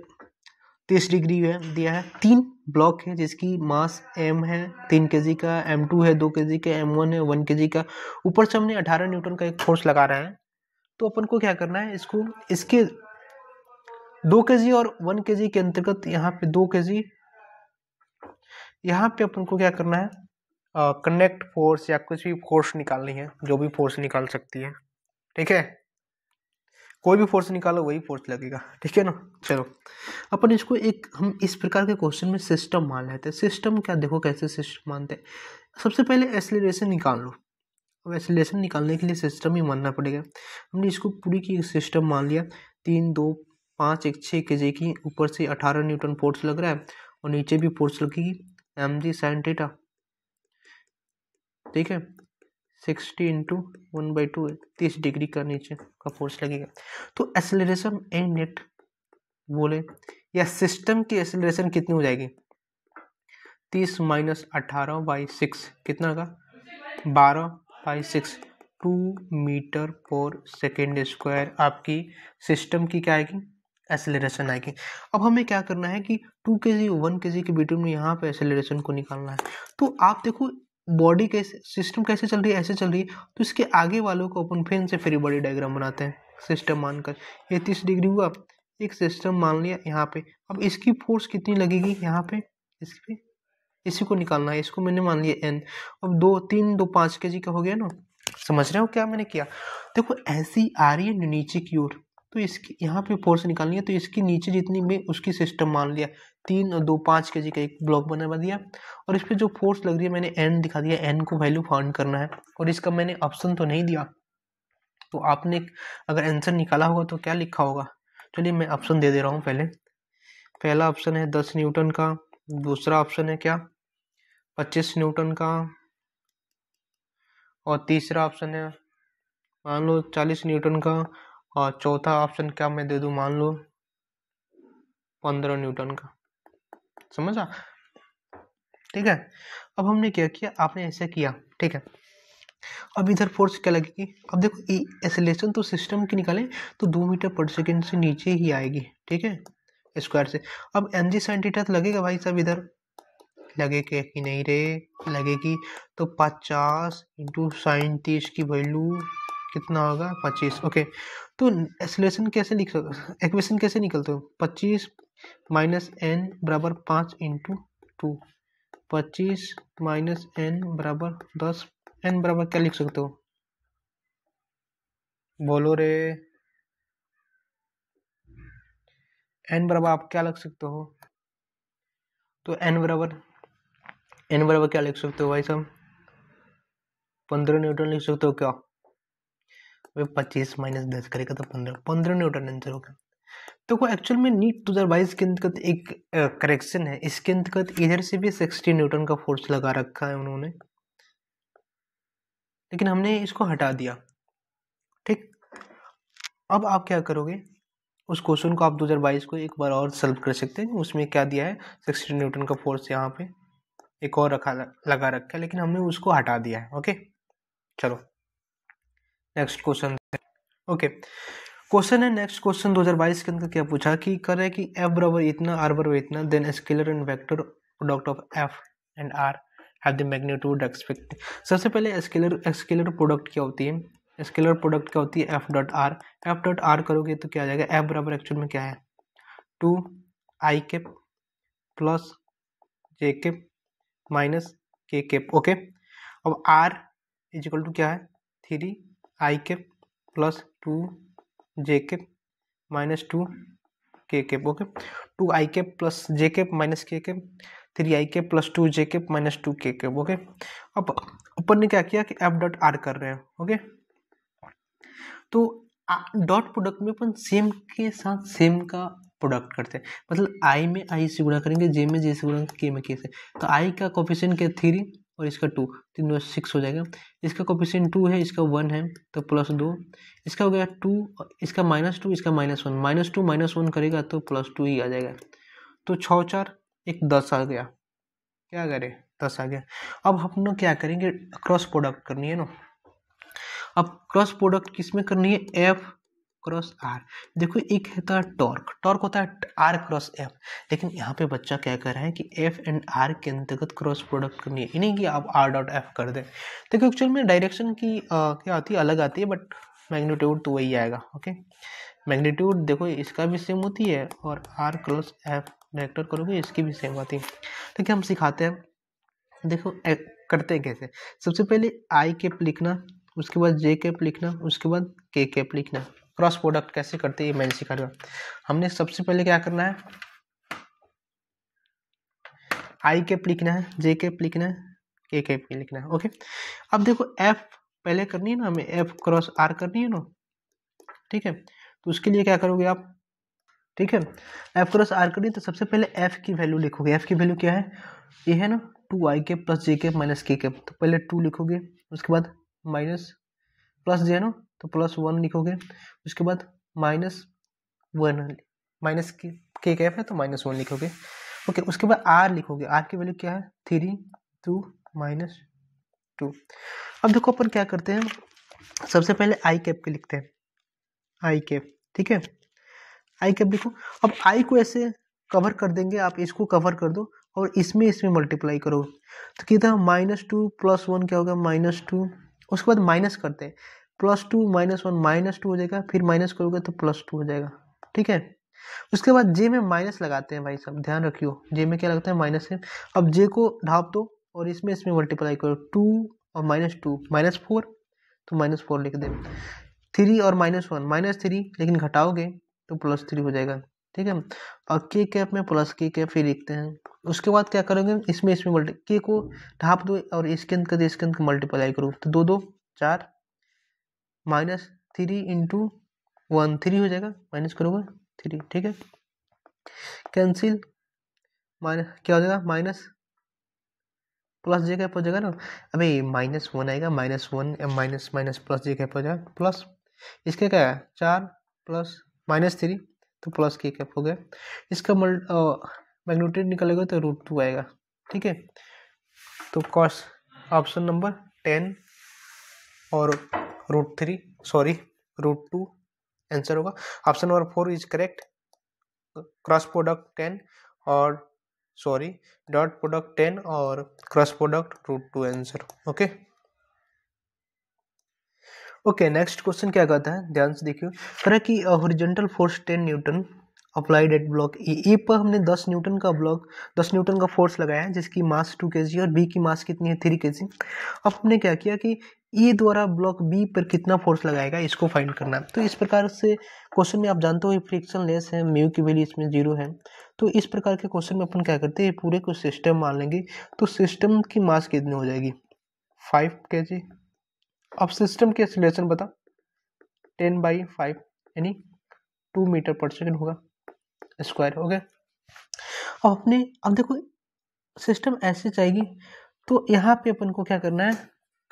30 डिग्री है दिया है, 3 ब्लॉक है जिसकी मास m है 3 kg का, m2 है 2 kg का, m1 है 1 kg का, ऊपर से हमने 18 न्यूटन का एक फोर्स लगा रहा है। तो अपन को क्या करना है, इसको इसके 2 kg और 1 kg के अंतर्गत यहाँ पे 2 kg, यहाँ पे अपन को क्या करना है, कनेक्ट फोर्स या कुछ भी फोर्स निकालनी है, जो भी फोर्स निकाल सकती है, ठीक है, कोई भी फोर्स निकालो वही फोर्स लगेगा, ठीक है ना। चलो अपन इसको एक हम इस प्रकार के क्वेश्चन में सिस्टम मान लेते हैं। सिस्टम क्या, देखो कैसे सिस्टम मानते हैं, सबसे पहले एक्सीलरेशन निकाल लो, अब एक्सीलरेशन निकालने के लिए सिस्टम ही मानना पड़ेगा। हमने इसको पूरी की सिस्टम मान लिया, 3 2 5 1 6 kg की, ऊपर से 18 न्यूटन फोर्स लग रहा है और नीचे भी फोर्स लगेगी एम जी साइन थीटा, ठीक है, 60 इंटू 1/2 30 डिग्री का नीचे का फोर्स लगेगा। तो एक्सेलरेशन एन नेट बोले या सिस्टम की एक्सेलरेशन कितनी हो जाएगी, 30 माइनस 18/6 कितना होगा 12/6, 2 मीटर पर सेकेंड स्क्वायर आपकी सिस्टम की क्या आएगी एक्सेलरेशन आएगी। अब हमें क्या करना है कि 2 kg 1 kg के बीच में यहाँ पे एक्सेलरेशन को निकालना है। तो आप देखो बॉडी कैसे, सिस्टम कैसे चल रही है, ऐसे चल रही है, तो इसके आगे वालों को अपन फिर से फ्री बॉडी डायग्राम बनाते हैं सिस्टम मानकर। ये 30 डिग्री हुआ, एक सिस्टम मान लिया यहाँ पे, अब इसकी फोर्स कितनी लगेगी यहाँ पे, इस पे, इसी को निकालना है, इसको मैंने मान लिया एन। अब 2 3 2 5 kg का हो गया ना, समझ रहे हो क्या मैंने किया, देखो ऐसी आ रही है नीचे की ओर, तो इसकी यहाँ पे फोर्स निकालनी है, तो इसकी नीचे जितनी में उसकी सिस्टम मान लिया, 3 और 2 5 kg का एक ब्लॉक बना दिया, और इस पे जो फोर्स लग रही है मैंने एन दिखा दिया, एन को वैल्यू फाइंड करना है, और इसका मैंने ऑप्शन तो नहीं दिया, तो आपने अगर आंसर निकाला होगा तो क्या लिखा होगा, चलिए मैं ऑप्शन दे दे रहा हूँ पहले। पहला ऑप्शन है 10 न्यूटन का, दूसरा ऑप्शन है क्या 25 न्यूटन का, और तीसरा ऑप्शन है मान लो 40 न्यूटन का, और चौथा ऑप्शन क्या मैं दे दूं मान लो 15 न्यूटन का, समझा, ठीक है। अब हमने क्या किया, आपने ऐसा किया, ठीक है। अब इधर फोर्स क्या लगेगी, अब देखो एक्सेलरेशन तो सिस्टम की निकाले तो 2 मीटर पर सेकेंड से नीचे ही आएगी, ठीक है, स्क्वायर से। अब एम जी साइन थीटा लगेगा भाई साहब, इधर लगेगा कि नहीं रे, लगेगी, तो 50 इंटू साइन 30 की वैल्यू कितना होगा 25। ओके, तो एक्सेलरेशन कैसे लिख सकते, इक्वेशन कैसे निकलते हो, 25 माइनस एन बराबर 5 इंटू 2, 25 माइनस एन बराबर 10, एन बराबर क्या लिख सकते हो, बोलो रे, एन बराबर आप क्या लिख सकते हो, तो एन बराबर क्या लिख सकते हो भाई साहब, 15 न्यूटन लिख सकते हो क्या, 25 माइनस 10 करेगा तो 15 न्यूटन आंसर होगा। तो एक्चुअल में नीट 2022 के अंतर्गत एक करेक्शन है, इसके अंतर्गत इधर से भी 60 न्यूटन का फोर्स लगा रखा है उन्होंने, लेकिन हमने इसको हटा दिया, ठीक। अब आप क्या करोगे, उस क्वेश्चन को आप 2022 को एक बार और सॉल्व कर सकते हैं। उसमें क्या दिया है, 60 न्यूटन का फोर्स यहाँ पे एक और लगा रखा है, लेकिन हमने उसको हटा दिया है। ओके, चलो नेक्स्ट क्वेश्चन। ओके, क्वेश्चन है नेक्स्ट क्वेश्चन 2022 के अंदर क्या पूछा कि कर है कि f बराबर इतना, r बराबर इतना, then scalar and vector product of f and r have the magnitude expect. सबसे पहले स्केलर प्रोडक्ट क्या होती है, स्केलर प्रोडक्ट क्या होती है, f डॉट r करोगे तो क्या आ जाएगा, f बराबर एक्चुअल में क्या है 2i cap plus j cap minus k cap. Okay, अब r इज इक्वल टू क्या है 3i cap plus 2j cap minus 2k cap. Okay, 2i cap plus j cap minus k cap, 3i cap plus 2j cap minus 2k cap. Okay, अब ऊपर ने क्या किया कि f dot r कर रहे हैं। ओके, तो डॉट प्रोडक्ट में अपन सेम के साथ सेम का प्रोडक्ट करते हैं, मतलब i में i से गुणा करेंगे, j में j से गुणा k में k से। तो i का कोफिशिएंट क्या 3 और इसका 2, 3 में 6 हो जाएगा। इसका कोफिशिएंट 2 है, इसका 1 है, तो प्लस 2, इसका हो गया 2, इसका माइनस 2, इसका -1, -2 -1 करेगा तो प्लस 2 ही आ जाएगा। तो 6 4 एक 10 आ गया, क्या करें 10 आ गया। अब हम लोग क्या करेंगे, क्रॉस प्रोडक्ट करनी है ना। अब क्रॉस प्रोडक्ट किसमें करनी है, एफ क्रॉस आर। देखो एक होता है टॉर्क, टॉर्क होता है आर क्रॉस एफ, लेकिन यहाँ पे बच्चा क्या कर रहा है कि एफ एंड आर के अंतर्गत क्रॉस प्रोडक्ट करनी है, नहीं कि आप आर डॉट एफ कर दें। देखो एक्चुअल में डायरेक्शन की क्या आती है, अलग आती है, बट मैग्नीट्यूड तो वही आएगा। ओके, मैग्नीट्यूड देखो इसका भी सेम होती है और आर क्रॉस एफ वेक्टर करोगे इसकी भी सेम आती है। तो क्या हम सिखाते हैं, देखो करते हैं कैसे। सबसे पहले आई कैप लिखना, उसके बाद जे कैप लिखना, उसके बाद के कैप लिखना। क्रॉस प्रोडक्ट कैसे करते हैं ये मैंने सिखा दिया। हमने सबसे पहले क्या करना है, आई कैप लिखना है, जे कैप लिखना है, के कैप लिखना है। ओके, अब देखो एफ पहले करनी है ना हमें, एफ क्रॉस आर करनी है ना, ठीक है। तो उसके लिए क्या करोगे आप, ठीक है, एफ क्रॉस आर करनी, तो सबसे पहले एफ की वैल्यू लिखोगे। एफ की वैल्यू क्या है, ये है ना 2i कैप प्लस जे कैप माइनस के कैप, तो पहले 2 लिखोगे, उसके बाद माइनस प्लस जे ना तो प्लस 1 लिखोगे, उसके बाद -1, माइनस के कैप है तो -1 लिखोगे। ओके, उसके बाद आर लिखोगे, आर की वैल्यू क्या है 3 2 -2। अब देखो अपन क्या करते हैं, सबसे पहले आई कैप के लिखते हैं, आई कैप, ठीक है, आई कैप लिखो। अब आई को ऐसे कवर कर देंगे, आप इसको कवर कर दो और इसमें मल्टीप्लाई करो, तो कितना -2 + 1 क्या होगा -2, उसके बाद माइनस करते हैं, +2 -1 -2 हो जाएगा, फिर माइनस करोगे तो +2 हो जाएगा, ठीक है। उसके बाद जे में माइनस लगाते हैं भाई साहब, ध्यान रखियो जे में क्या लगता है माइनस है। अब जे को ढाप दो और इसमें मल्टीप्लाई करो, 2 और -2 -4, तो -4 लिख दे, 3 और -1 -3, लेकिन घटाओगे तो +3 हो जाएगा, ठीक है। और के कैप में प्लस के कैप फिर लिखते हैं। उसके बाद क्या करोगे, इसमें के को ढाप दो और इसके अंदर मल्टीप्लाई करो, तो 2 2 4 -3 × 1 3 हो जाएगा, माइनस करोगे 3, ठीक है, कैंसिल, माइनस क्या हो जाएगा, माइनस प्लस जे कैप हो जाएगा ना, अबे -1 आएगा, -1 माइनस माइनस प्लस जे कैप हो जाएगा, प्लस इसके क्या है 4 प्लस -3 तो प्लस के कैप हो गया। इसका मैग्नीट्यूड निकलेगा तो √2 आएगा, ठीक है। तो कॉस ऑप्शन नंबर 10 और √3 सॉरी √2 आंसर होगा। Option number 4 is correct, cross product 10 और सॉरी डॉट प्रोडक्ट 10 और cross product √2 answer. Okay okay, next question क्या कहता है, ध्यान से देखियो। तरह की horizontal force 10 Newton applied at block ए पर हमने 10 न्यूटन का फोर्स लगाया है, जिसकी मास 2 kg और बी की मास कितनी है 3 kg। अब हमने क्या किया कि ए द्वारा ब्लॉक बी पर कितना फोर्स लगाएगा इसको फाइंड करना है। तो इस प्रकार से क्वेश्चन में आप जानते हो फ्रिक्शन लेस है, म्यू की वैल्यू इसमें 0 है। तो इस प्रकार के क्वेश्चन में अपन क्या करते हैं, पूरे को सिस्टम मान लेंगे, तो सिस्टम की मास कितनी हो जाएगी 5 kg। अब सिस्टम के एक्सीलरेशन बता 10/5 यानी 2 मीटर पर सेकेंड होगा स्क्वायर हो गया। अब देखो सिस्टम ऐसे चाहिए, तो यहाँ पे अपन को क्या करना है,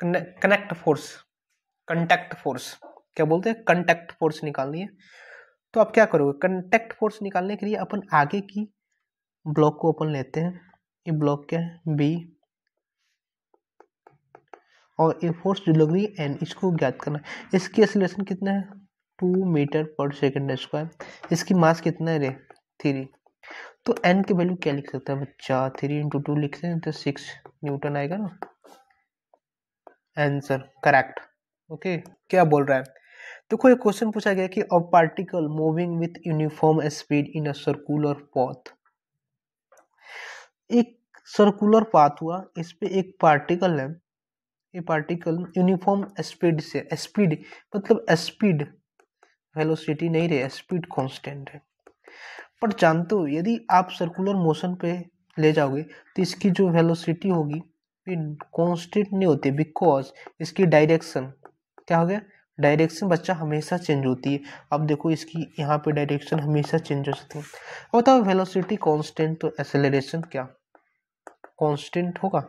कंटैक्ट फोर्स क्या बोलते हैं, कंटैक्ट फोर्स निकालनी है। तो आप क्या करोगे, कंटेक्ट फोर्स निकालने के लिए अपन आगे की ब्लॉक को अपन लेते हैं, ये ब्लॉक क्या है बी, और ये फोर्स जो लग रही है एन, इसको ज्ञात करना है। इसकी एक्सीलरेशन कितना है 2 मीटर पर सेकेंड स्क्वायर, इसकी मास कितना है रे 3, तो एन की वैल्यू क्या लिख सकता है बच्चा, 3 × 2 लिखते हैं तो 6 न्यूटन आएगा ना, आंसर करेक्ट। ओके, क्या बोल रहा है, तो कोई क्वेश्चन पूछा गया कि a particle moving with uniform speed in a circular path, एक सर्कुलर पाथ हुआ, इस पे एक पार्टिकल है, ये पार्टिकल यूनिफॉर्म स्पीड से, स्पीड मतलब स्पीड वेलोसिटी नहीं रहे, स्पीड कांस्टेंट है, पर जानते हो यदि आप सर्कुलर मोशन पे ले जाओगे तो इसकी जो वेलोसिटी होगी ये कांस्टेंट नहीं होती, बिकॉज इसकी डायरेक्शन क्या हो गया, डायरेक्शन बच्चा हमेशा चेंज होती है। अब देखो इसकी यहाँ पे डायरेक्शन हमेशा चेंज हो सकती है, और बताओ वेलोसिटी कांस्टेंट तो एक्सेलरेशन क्या कांस्टेंट होगा,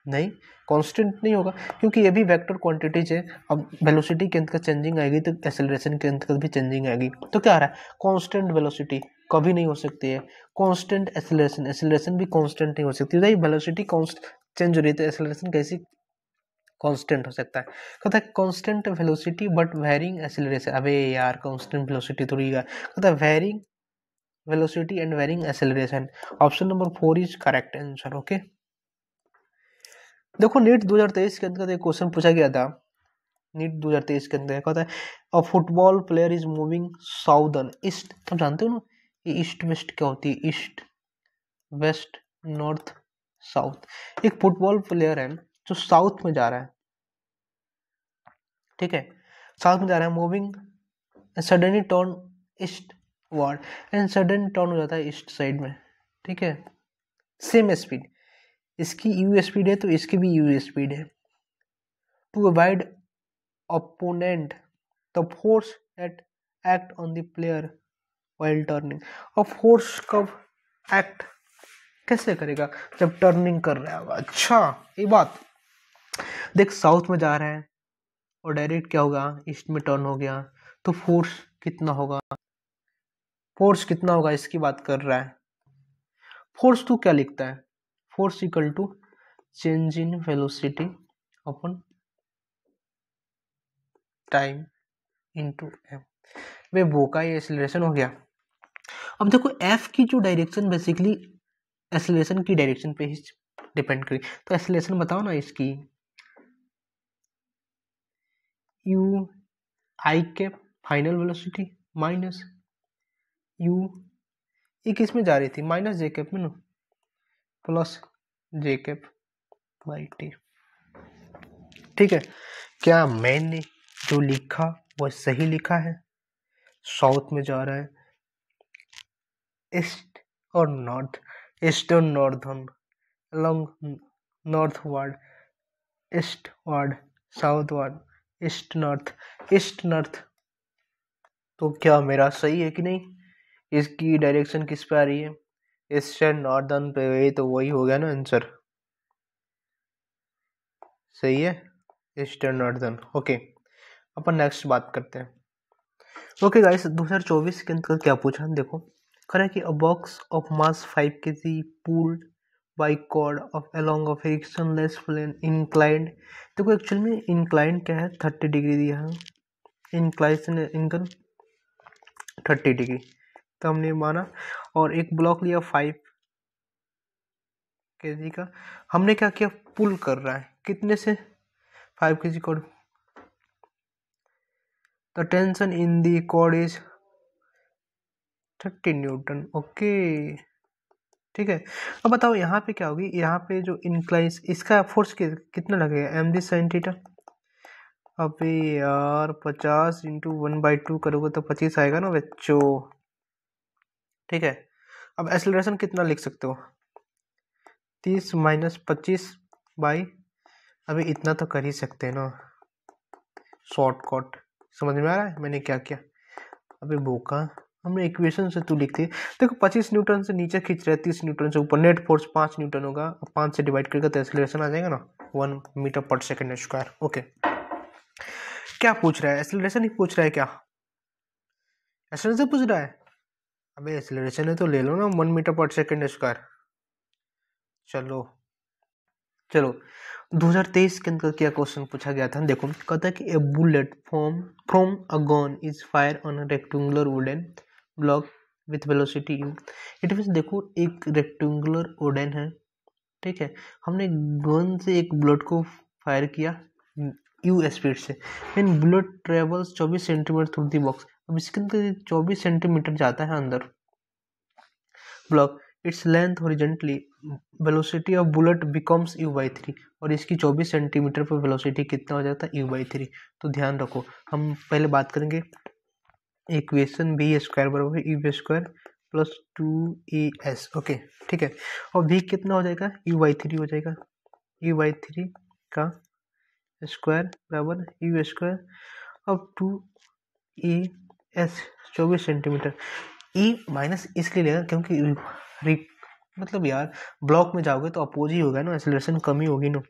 नहीं कांस्टेंट नहीं होगा, क्योंकि ये भी वेक्टर क्वांटिटीज है। अब वेलोसिटी के अंतर्गत चेंजिंग आएगी तो एक्सेलरेशन के अंतर्गत भी चेंजिंग आएगी, तो क्या आ रहा है कांस्टेंट वेलोसिटी कभी नहीं हो सकती है, कांस्टेंट एक्सेलरेशन, एक्सेलरेशन भी कांस्टेंट नहीं हो सकती, तो वेलोसिटी कांस्ट चेंज हो रही है तो एक्सेलरेशन कैसी कांस्टेंट हो सकता है, कहता है constant velocity but varying acceleration, अबे यार कांस्टेंट वेलोसिटी थोड़ी है, कहता है varying velocity and varying acceleration, option number 4 is correct answer. Okay, देखो नीट 2023 के अंदर एक क्वेश्चन पूछा गया था, नीट 2023 के अंदर कहता है अ football player is moving southern east, आप जानते हो ना ये ईस्ट वेस्ट क्या होती है, ईस्ट वेस्ट नॉर्थ साउथ, एक फुटबॉल प्लेयर है जो साउथ में जा रहा है, ठीक है साउथ में जा रहा है, moving suddenly turn eastward and sudden turn हो जाता है ईस्ट साइड में, ठीक है सेम स्पीड, इसकी यू स्पीड है तो इसकी भी यू स्पीड है, to avoid opponent the force that act on the player while turning, और फोर्स कब एक्ट कैसे करेगा जब टर्निंग कर रहा है, अच्छा ये बात देख साउथ में जा रहा है और डायरेक्ट क्या होगा ईस्ट में टर्न हो गया, तो फोर्स कितना होगा, फोर्स कितना होगा इसकी बात कर रहा है, फोर्स तू क्या लिखता है, force equal to change in velocity अपन टाइम इनटू एम, वे वो का ये एक्सेलरेशन हो गया। अब देखो एफ की जो डायरेक्शन बेसिकली एक्सेलरेशन की डायरेक्शन पे ही डिपेंड करी, तो एक्सेलरेशन बताओ ना इसकी, यू आई के फाइनल वेलोसिटी माइनस यू, ये किस में जा रही थी माइनस जे कैप में ना, plus J cap by T, ठीक है क्या मैंने जो लिखा वो सही लिखा है, साउथ में जा रहा है ईस्ट और north, eastern northern along northward eastward southward east north, तो क्या मेरा सही है कि नहीं, इसकी डायरेक्शन किस पे आ रही है ईस्टर्न नॉर्दर्न पे गई, तो वही हो गया ना आंसर, सही है ईस्टर्न नॉर्दर्न। ओके अपन नेक्स्ट बात करते हैं। ओके गाइस 2024 के अंतर्गत क्या पूछा देखो, करें कि a box of mass 5 kg pulled by cord of along a frictionless plane inclined, देखो एक्चुअल में इंक्लाइंड क्या है 30 डिग्री दिया है, इंक्लाइंड एंगल 30 डिग्री, तो हमने माना, और एक ब्लॉक लिया 5 kg का, हमने क्या किया पुल कर रहा है कितने से 5 kg cord, the tension in the cord is 30 newton. Okay ठीक है, अब बताओ यहाँ पे क्या होगी, यहाँ पे जो इंक्लाइंस इसका फोर्स कितना लगेगा एम डी साइन थीटा, अबे यार 50 इंटू 1/2 करोगे तो 25 आएगा ना बच्चों, ठीक है अब एक्सेलरेशन कितना लिख सकते हो 30 माइनस 25 बाई, अभी इतना तो कर ही सकते हैं ना, शॉर्टकट समझ में आ रहा है मैंने क्या किया, अबे बोका हमने इक्वेशन से तू लिखते देखो 25 न्यूटन से नीचे खींच रहे 30 न्यूटन से ऊपर, नेट फोर्स 5 न्यूटन होगा, 5 से डिवाइड करेगा तो एक्सेलरेशन आ जाएगा ना 1 मीटर पर सेकेंड स्क्वायर। ओके क्या पूछ रहा है एक्सेलरेशन ही पूछ रहा है क्या, एक्सेलरेशन पूछ रहा है, अबे एक्सेलरेशन है तो ले लो ना 1 मीटर पर सेकेंड स्क्वायर। चलो 2023 के अंदर क्या क्वेश्चन पूछा गया था, देखो कहता है कि a bullet from a gun is fire on a rectangular wooden block with velocity u. It means देखो एक रेक्टेंगुलर वुडन है, ठीक है, हमने गन से एक बुलेट को फायर किया यू स्पीड से, mean bullet travels 24 centimetre through the box. अब इसके अंदर 24 सेंटीमीटर जाता है अंदर block, its length horizontally, velocity of bullet becomes u/3, और इसकी 24 सेंटीमीटर पर वेलोसिटी कितना हो जाता है u/3। तो ध्यान रखो, हम पहले बात करेंगे इक्वेशन बी स्क्वायर बराबर you square plus 2as, okay ठीक है, और v कितना हो जाएगा u/3 हो जाएगा, u/3 का स्क्वायर बराबर यू स्क्वायर, अब 2as 24 सेंटीमीटर, ई माइनस इसलिए लेगा क्योंकि मतलब यार ब्लॉक में जाओगे तो अपोज ही होगा ना, एक्सेलरेशन कमी होगी ना,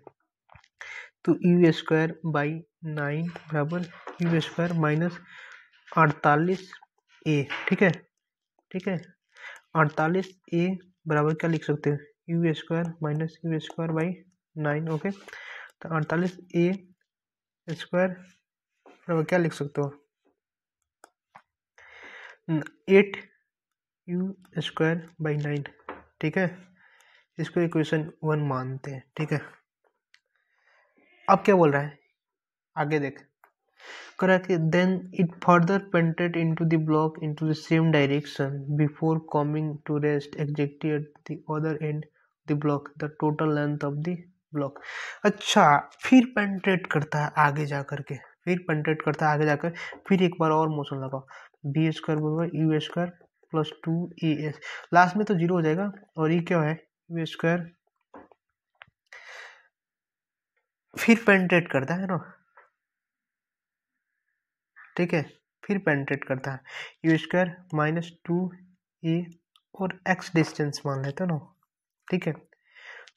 तो यू स्क्वायर बाई 9 बराबर यू स्क्वायर माइनस 48 ए, ठीक है 48 ए बराबर क्या लिख सकते हैं, you square minus you square by 9, okay, तो 48 ए स्क्वायर बराबर क्या लिख सकते हो 8 यू स्क्वायर बाई 9, ठीक है, इसको इक्वेशन 1 मानते हैं, ठीक है। अब क्या बोल रहा है आगे देख, करा कि then it further painted into the block into the same direction before coming to rest exactly at the other end the block the total length of the block. अच्छा, फिर पेंटेट करता है आगे जाकर के, फिर एक बार और मोशन लगाओ, बी स्क्वायर बराबर you square plus 2as, last में तो 0 हो जाएगा, और ये क्या है यू स्क्वायर, फिर पेंट्रेट करता है ना, ठीक है, फिर पेंट्रेट करता है यू स्क्वायर माइनस 2a और x डिस्टेंस मान लेते हैं ना, ठीक है,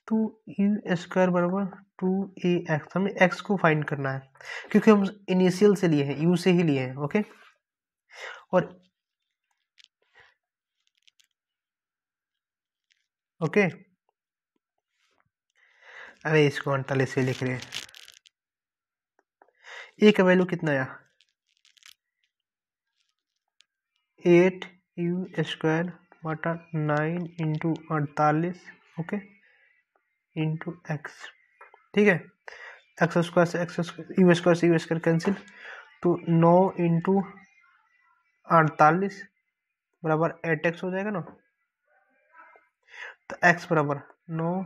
तो यू स्क्वायर बराबर 2ax, हमें x को फाइंड करना है क्योंकि हम इनिशियल से लिए हैं, u से ही लिए हैं, ओके, और ओके, अरे इसको 48 से लिख रहे हैं, ए का वैल्यू कितना आया 8 यू स्क्वायर बटा 9 इंटू 48, ओके, इंटू एक्स, ठीक है, एक्स स्क्वायर से एक्स यू स्क्वायर से यू स्क्वायर कैंसिल, तो 9 इंटू 48 बराबर 8x हो जाएगा ना, तो x बराबर 9,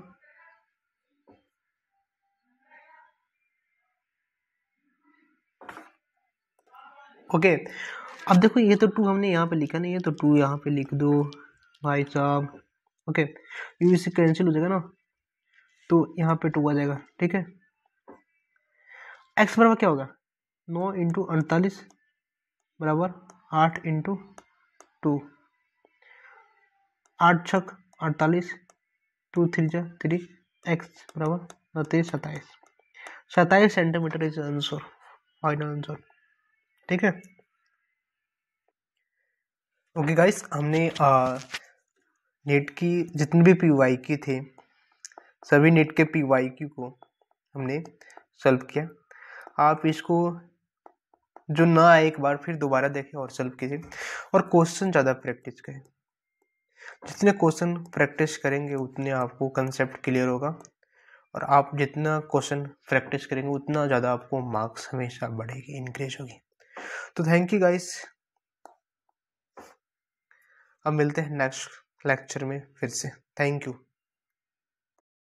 ओके। अब देखो ये तो 2 हमने यहाँ पे लिखा नहीं है, तो 2 यहाँ पे लिख दो भाई साहब, ओके, यू इससे कैंसिल हो जाएगा ना, तो यहाँ पे 2 आ जाएगा, ठीक है, x बराबर क्या होगा 9 इंटू 48 बराबर 8 इंटू 2, 8 छक 48, 2 3 जा 3, x बराबर 27 centimetre is answer, final answer, ठीक है। ओके गाइस, हमने नेट की जितने भी PYQ थे, सभी नेट के PYQ को हमने सॉल्व किया। आप इसको जो ना आए एक बार फिर दोबारा देखें और सॉल्व कीजिए, और क्वेश्चन ज़्यादा प्रैक्टिस करें, जितने क्वेश्चन प्रैक्टिस करेंगे उतने आपको कंसेप्ट क्लियर होगा, और आप जितना क्वेश्चन प्रैक्टिस करेंगे उतना ज़्यादा आपको मार्क्स हमेशा बढ़ेगी, इंक्रीज होगी। तो थैंक यू गाइस, अब मिलते हैं नेक्स्ट लेक्चर में फिर से, थैंक यू।